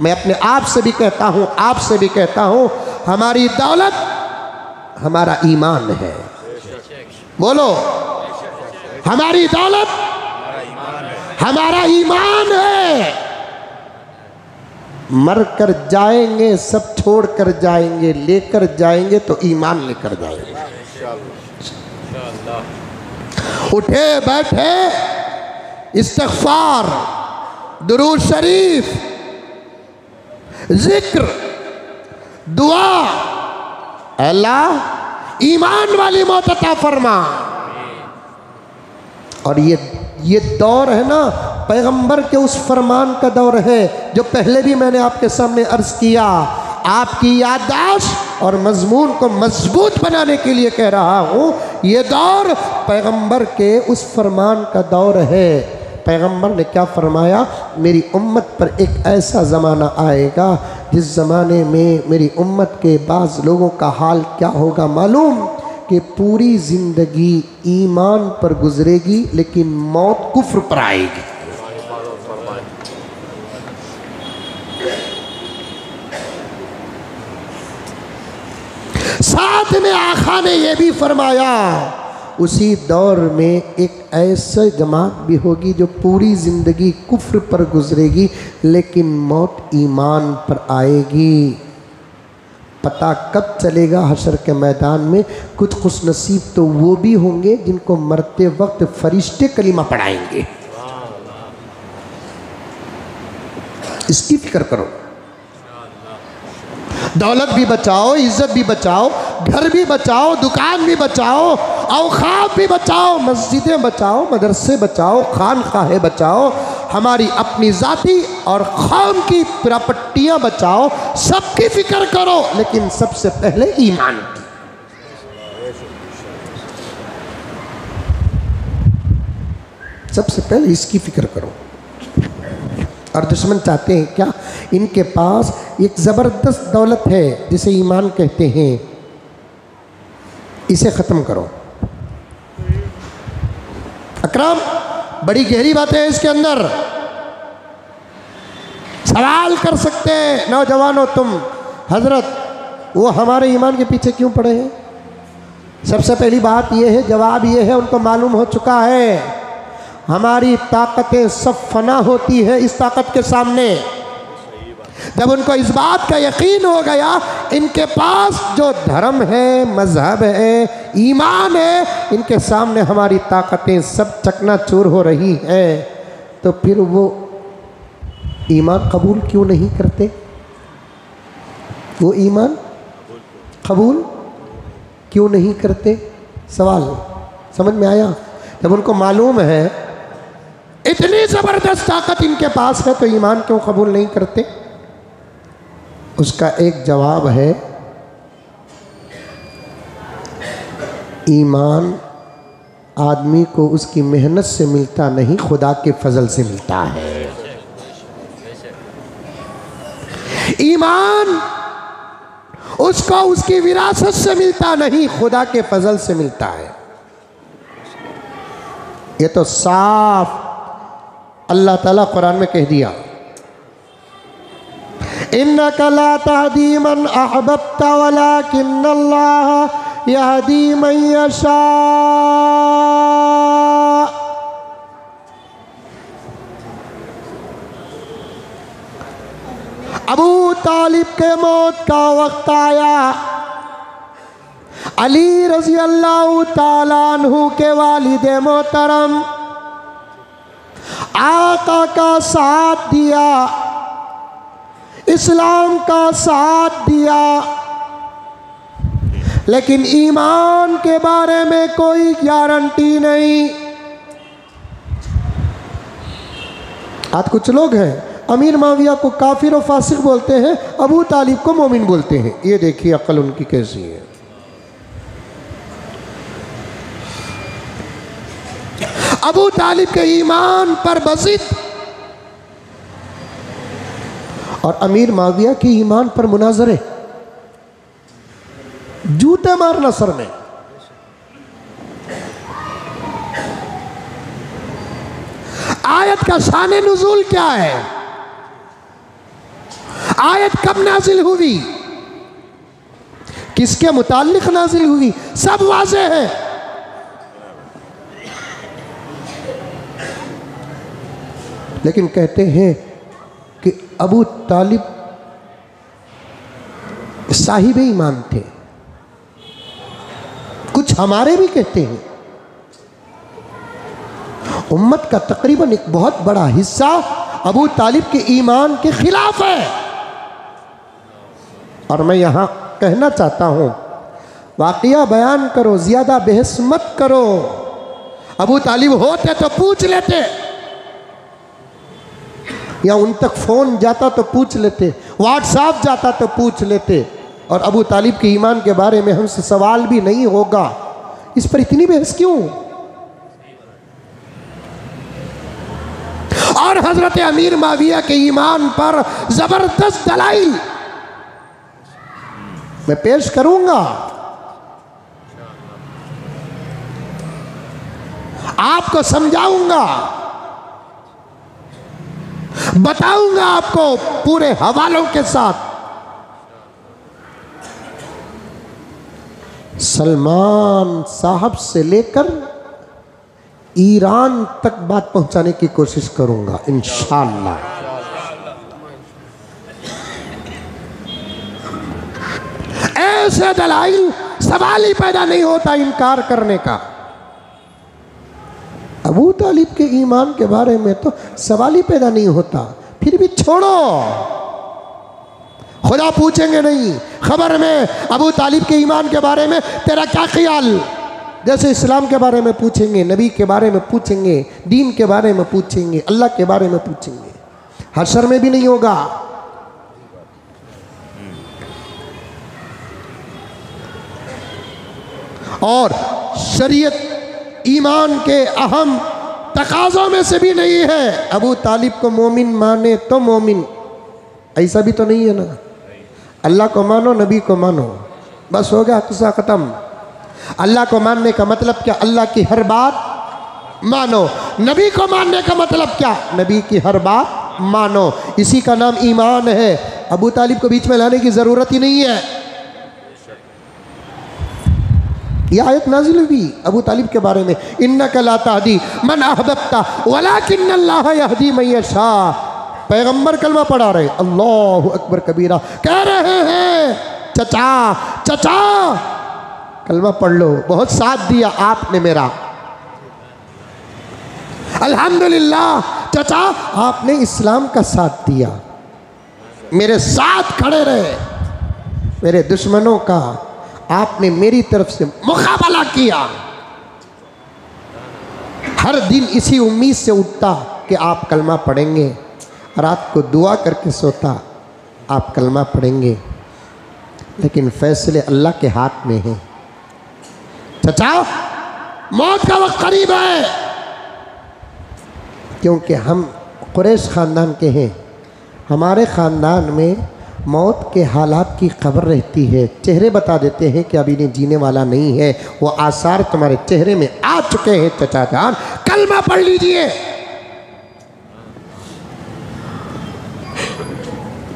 मैं अपने आप से भी कहता हूँ, आपसे भी कहता हूँ, हमारी दौलत हमारा ईमान है। बोलो, हमारी दौलत हमारा ईमान है। मर कर जाएंगे, सब छोड़ कर जाएंगे, लेकर जाएंगे तो ईमान लेकर जाएंगे। उठे बैठे इस्तिग़फ़ार, दुरूद शरीफ, जिक्र, दुआ, अल्लाह ईमान वाली मौत अता फरमा। और ये दौर है ना, पैगंबर के उस फरमान का दौर है जो पहले भी मैंने आपके सामने अर्ज किया। आपकी याददाश्त और मजमून को मजबूत बनाने के लिए कह रहा हूँ, ये दौर पैगंबर के उस फरमान का दौर है। पैगंबर ने क्या फरमाया, मेरी उम्मत पर एक ऐसा ज़माना आएगा जिस ज़माने में मेरी उम्मत के बाज़ लोगों का हाल क्या होगा मालूम, कि पूरी ज़िंदगी ईमान पर गुजरेगी लेकिन मौत कुफ्र पर आएगी। साथ में आका ने यह भी फरमाया, उसी दौर में एक ऐसा जमात भी होगी जो पूरी ज़िंदगी कुफ्र पर गुजरेगी लेकिन मौत ईमान पर आएगी। पता कब चलेगा हशर के मैदान में, कुछ खुशनसीब तो वो भी होंगे जिनको मरते वक्त फरिश्ते कलीमा पढ़ाएंगे। इसकी फिक्र करो। दौलत भी बचाओ, इज्जत भी बचाओ, घर भी बचाओ, दुकान भी बचाओ, औखाफ भी बचाओ, मस्जिदें बचाओ, मदरसे बचाओ, खानखाहें बचाओ, हमारी अपनी ज़ाती और कौम की प्रॉपर्टियाँ बचाओ, सबकी फिक्र करो, लेकिन सबसे पहले ईमान की। सबसे पहले इसकी फिक्र करो। और दुश्मन चाहते हैं क्या, इनके पास एक ज़बरदस्त दौलत है जिसे ईमान कहते हैं, इसे ख़त्म करो। अकरम, बड़ी गहरी बातें हैं इसके अंदर। सवाल कर सकते हैं नौजवानों तुम, हजरत वो हमारे ईमान के पीछे क्यों पड़े हैं? सबसे पहली बात यह है, जवाब यह है, उनको मालूम हो चुका है हमारी ताकतें सब फना होती है इस ताकत के सामने। जब उनको इस बात का यकीन हो गया इनके पास जो धर्म है, मजहब है, ईमान है, इनके सामने हमारी ताकतें सब चकनाचूर हो रही है, तो फिर वो ईमान कबूल क्यों नहीं करते? वो ईमान कबूल क्यों नहीं करते? सवाल समझ में आया? जब उनको मालूम है इतनी ज़बरदस्त ताकत इनके पास है तो ईमान क्यों कबूल नहीं करते? उसका एक जवाब है, ईमान आदमी को उसकी मेहनत से मिलता नहीं, खुदा के फजल से मिलता है। ईमान उसको उसकी विरासत से मिलता नहीं, खुदा के फजल से मिलता है। ये तो साफ अल्लाह ताला कुरान में कह दिया, इन्नका ला तहदी मन अहबब्ता वलाकिन्नल्लाह यहदी मन यशा। अबू तालिब के मौत का वक्त आया, अली रज़ी अल्लाह ताला अन्हु के वालिद मोहतरम आका का साथ दिया, इस्लाम का साथ दिया, लेकिन ईमान के बारे में कोई गारंटी नहीं। आज कुछ लोग हैं अमीर माविया को काफिर और फासिक बोलते हैं, अबू तालिब को मोमिन बोलते हैं। ये देखिए अक्ल उनकी कैसी है। अबू तालिब के ईमान पर बसित और अमीर माविया के ईमान पर मुनाजरे, जूते मारना सर में। आयत का शान नुज़ूल क्या है? आयत कब नाजिल हुई, किसके मुताल्लिक नाजिल हुई, सब वाज़ेह है। लेकिन कहते हैं कि अबू तालिब साहिब ईमान थे। कुछ हमारे भी कहते हैं उम्मत का तकरीबन एक बहुत बड़ा हिस्सा अबू तालिब के ईमान के खिलाफ है। और मैं यहां कहना चाहता हूं, वाकया बयान करो, ज्यादा बहस मत करो। अबू तालिब होते तो पूछ लेते, या उन तक फोन जाता तो पूछ लेते, व्हाट्सएप जाता तो पूछ लेते, और अबू तालिब के ईमान के बारे में हमसे सवाल भी नहीं होगा। इस पर इतनी बहस क्यों? और हजरत अमीर माविया के ईमान पर जबरदस्त दलाइल मैं पेश करूंगा। आपको समझाऊंगा, बताऊंगा आपको पूरे हवालों के साथ। सलमान साहब से लेकर ईरान तक बात पहुंचाने की कोशिश करूंगा इंशाअल्लाह। ऐसे दलाइल सवाल ही पैदा नहीं होता इनकार करने का। अबू तालिब के ईमान के बारे में तो सवाल ही पैदा नहीं होता, फिर भी छोड़ो, खुदा पूछेंगे नहीं खबर में अबू तालिब के ईमान के बारे में तेरा क्या ख्याल, जैसे इस्लाम के बारे में पूछेंगे, नबी के बारे में पूछेंगे, दीन के बारे में पूछेंगे, अल्लाह के बारे में पूछेंगे। हशर में भी नहीं होगा। और शरीयत ईमान के अहम तकाज़ों में से भी नहीं है अबू तालिब को मोमिन माने तो मोमिन, ऐसा भी तो नहीं है ना। अल्लाह को मानो, नबी को मानो, बस हो गया, किस्सा ख़त्म। अल्लाह को मानने का मतलब क्या? अल्लाह की हर बात मानो। नबी को मानने का मतलब क्या? नबी की हर बात मानो। इसी का नाम ईमान है। अबू तालिब को बीच में लाने की ज़रूरत ही नहीं है। यह आयत नाजिल हुई अबू तालिब के बारे में, इन्नका ला तहदी मन अहबब्ता वलाकिन्नल्लाह यहदी मन यशा। पैगंबर कलमा पढ़ा रहे, अल्लाहु अकबर कबीरा, कह रहे हैं चचा चचा कलमा पढ़ लो, बहुत साथ दिया आपने मेरा, अल्हम्दुलिल्लाह चचा आपने इस्लाम का साथ दिया, मेरे साथ खड़े रहे, मेरे दुश्मनों का आपने मेरी तरफ से मुकाबला किया। हर दिन इसी उम्मीद से उठता कि आप कलमा पढ़ेंगे, रात को दुआ करके सोता आप कलमा पढ़ेंगे, लेकिन फैसले अल्लाह के हाथ में हैं। चचा मौत का वक्त करीब है, क्योंकि हम कुरैश ख़ानदान के हैं, हमारे ख़ानदान में मौत के हालात की खबर रहती है, चेहरे बता देते हैं कि अभी इन्हें जीने वाला नहीं है, वो आसार तुम्हारे चेहरे में आ चुके हैं। चचा जान कलमा पढ़ लीजिए।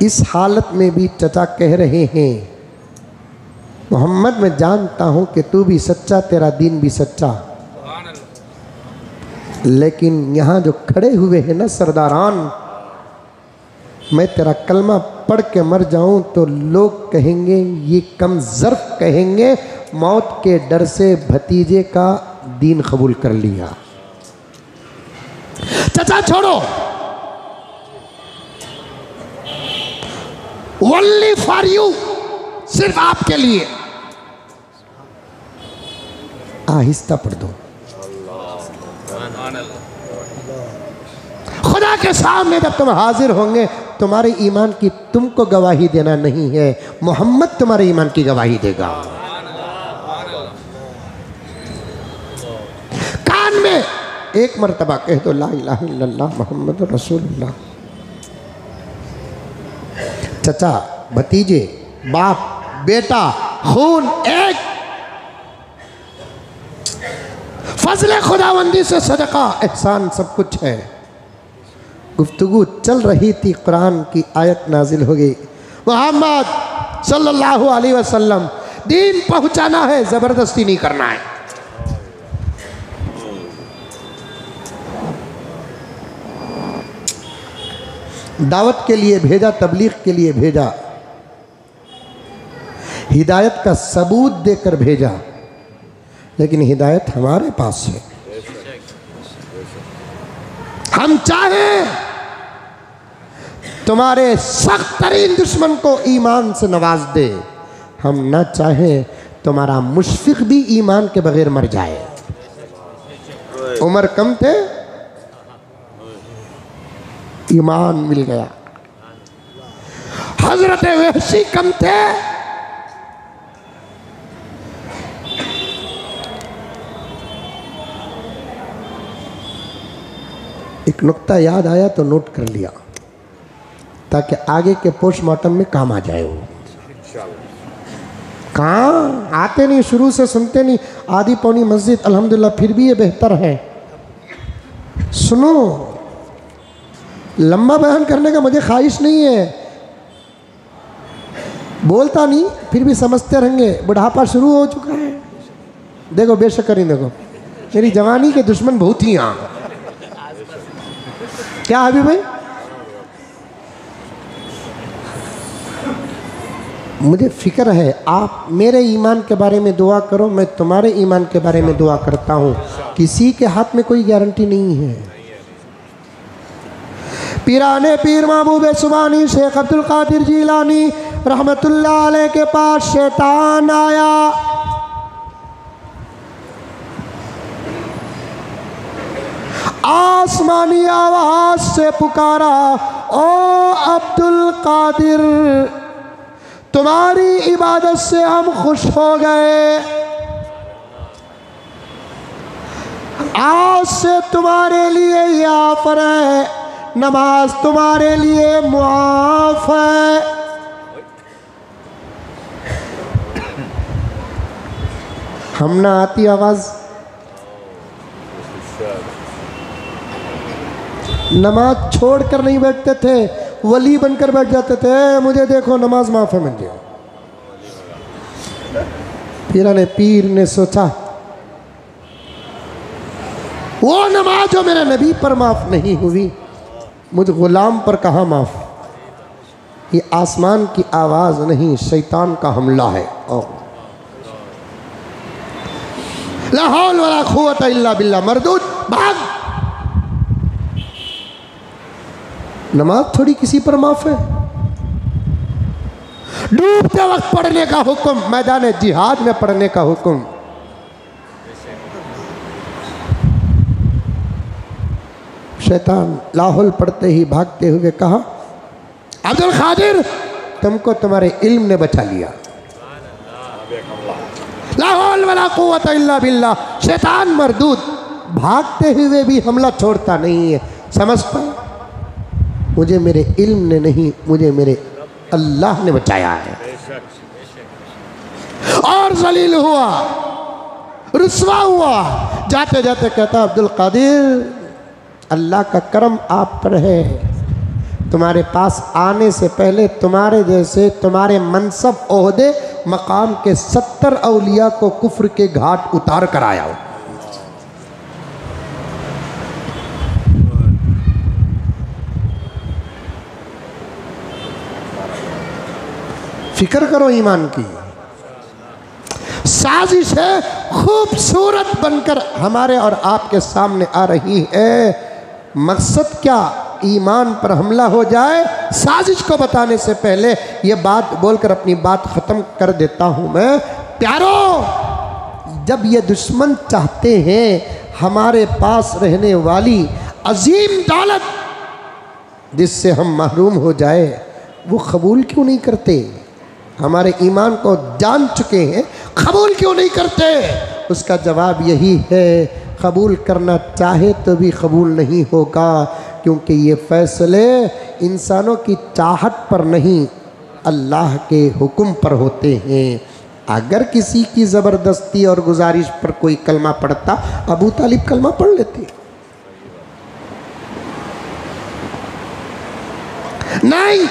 इस हालत में भी चचा कह रहे हैं, मोहम्मद मैं जानता हूं कि तू भी सच्चा, तेरा दीन भी सच्चा, लेकिन यहाँ जो खड़े हुए हैं ना सरदारान, मैं तेरा कलमा पढ़ के मर जाऊं तो लोग कहेंगे, ये कम ज़र्फ कहेंगे, मौत के डर से भतीजे का दीन कबूल कर लिया। चचा छोड़ो, ओनली फॉर यू, सिर्फ आपके लिए। आहिस्ता पढ़ दो। खुदा के सामने जब तुम हाजिर होंगे, तुम्हारे ईमान की तुमको गवाही देना नहीं है, मोहम्मद तुम्हारे ईमान की गवाही देगा। कान में एक मर्तबा कह दो, ला इलाहा इल्लल्लाह मोहम्मद रसूलुल्लाह। चचा भतीजे, बाप बेटा, खून एक, फजले खुदावंदी से सदका एहसान सब कुछ है। गुफ्तगू चल रही थी, कुरान की आयत नाजिल हो गई, मोहम्मद सल्लल्लाहु अलैहि वसल्लम दीन पहुंचाना है, ज़बरदस्ती नहीं करना है। दावत के लिए भेजा, तबलीग के लिए भेजा, हिदायत का सबूत देकर भेजा, लेकिन हिदायत हमारे पास है। हम चाहें तुम्हारे सख्त तरीन दुश्मन को ईमान से नवाज दे, हम ना चाहें तुम्हारा मुशफिक भी ईमान के बगैर मर जाए। उमर कम थे, ईमान मिल गया। हजरत वहशी कम थे, एक नुक्ता याद आया तो नोट कर लिया ताकि आगे के पोस्टमार्टम में काम आ जाए। वो कहाँ आते नहीं, शुरू से सुनते नहीं, आधी पौनी मस्जिद अल्हम्दुलिल्लाह, फिर भी ये बेहतर है। सुनो, लंबा बयान करने का मुझे ख्वाहिश नहीं है, बोलता नहीं फिर भी समझते रहेंगे। बुढ़ापा शुरू हो चुका है, देखो बेशक्करी, देखो मेरी जवानी के दुश्मन बहुत ही यहाँ। क्या अभी भाई, मुझे फिक्र है, आप मेरे ईमान के बारे में दुआ करो, मैं तुम्हारे ईमान के बारे में दुआ करता हूँ। किसी के हाथ में कोई गारंटी नहीं है। पीराने पीर महबूब सुबानी शेख अब्दुल कादिर जिलानी रहमतुल्लाह अलैह के पास शैतान आया। आसमानी आवाज से पुकारा, ओ अब्दुल कादिर, तुम्हारी इबादत से हम खुश हो गए, आज से तुम्हारे लिए ये ऑफर है, नमाज तुम्हारे लिए मुआफ है। हम ना आती आवाज, नमाज छोड़कर नहीं बैठते थे, वली बनकर बैठ जाते थे, मुझे देखो नमाज माफ है मुझे। पीर ने सोचा वो नमाज जो मेरे नबी पर माफ नहीं हुई, मुझ गुलाम पर कहाँ माफ। ये आसमान की आवाज नहीं, शैतान का हमला है। ला हौल वला कुव्वत इल्ला बिल्लाह, मरदूद भाग। नमाज थोड़ी किसी पर माफ है। डूबते वक्त पढ़ने का हुक्म, मैदान जिहाद में पढ़ने का हुक्म। शैतान लाहौल पढ़ते ही भागते हुए कहा, अब्दुल कादिर, तुमको तुम्हारे इल्म ने बचा लिया। लाहौल वला कुव्वत इल्ला बिल्लाह। शैतान मरदूद भागते हुए भी हमला छोड़ता नहीं है। समझता, मुझे मेरे इल्म ने नहीं, मुझे मेरे अल्लाह ने बचाया है। और जलील हुआ, रुसवा हुआ, जाते जाते कहता, अब्दुल कादिर, अल्लाह का करम आप पर है, तुम्हारे पास आने से पहले तुम्हारे जैसे, तुम्हारे मनसब ओहदे मकाम के 70 औलिया को कुफ्र के घाट उतार कर आया हो। फिक्र करो ईमान की। साजिश है खूबसूरत बनकर हमारे और आपके सामने आ रही है। मकसद क्या? ईमान पर हमला हो जाए। साजिश को बताने से पहले ये बात बोलकर अपनी बात ख़त्म कर देता हूँ मैं। प्यारो, जब ये दुश्मन चाहते हैं हमारे पास रहने वाली अजीम दौलत जिससे हम महरूम हो जाए, वो कबूल क्यों नहीं करते? हमारे ईमान को जान चुके हैं, कबूल क्यों नहीं करते? उसका जवाब यही है, कबूल करना चाहे तो भी कबूल नहीं होगा, क्योंकि ये फ़ैसले इंसानों की चाहत पर नहीं, अल्लाह के हुक्म पर होते हैं। अगर किसी की ज़बरदस्ती और गुजारिश पर कोई कलमा पढ़ता, अबू तालिब कलमा पढ़ लेते। नहीं,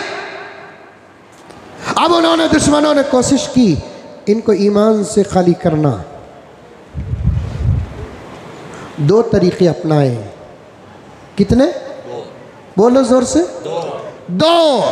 अब उन्होंने, दुश्मनों ने कोशिश की इनको ईमान से खाली करना। 2 तरीके अपनाए। कितने? बोलो जोर से। दो,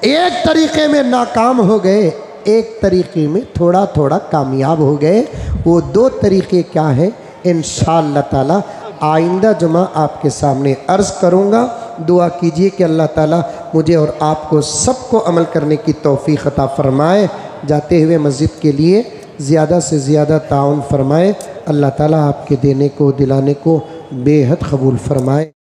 एक तरीक़े में नाकाम हो गए, एक तरीक़े में थोड़ा थोड़ा कामयाब हो गए। वो दो तरीक़े क्या हैं, इंशाअल्लाह ताला आइंदा जुमा आपके सामने अर्ज़ करूँगा। दुआ कीजिए कि अल्लाह ताला मुझे और आपको सबको अमल करने की तौफ़ीक़ अता फ़रमाए। जाते हुए मस्जिद के लिए ज़्यादा से ज़्यादा ताउन फ़रमाए। अल्लाह ताला आपके देने को दिलाने को बेहद कबूल फ़रमाए।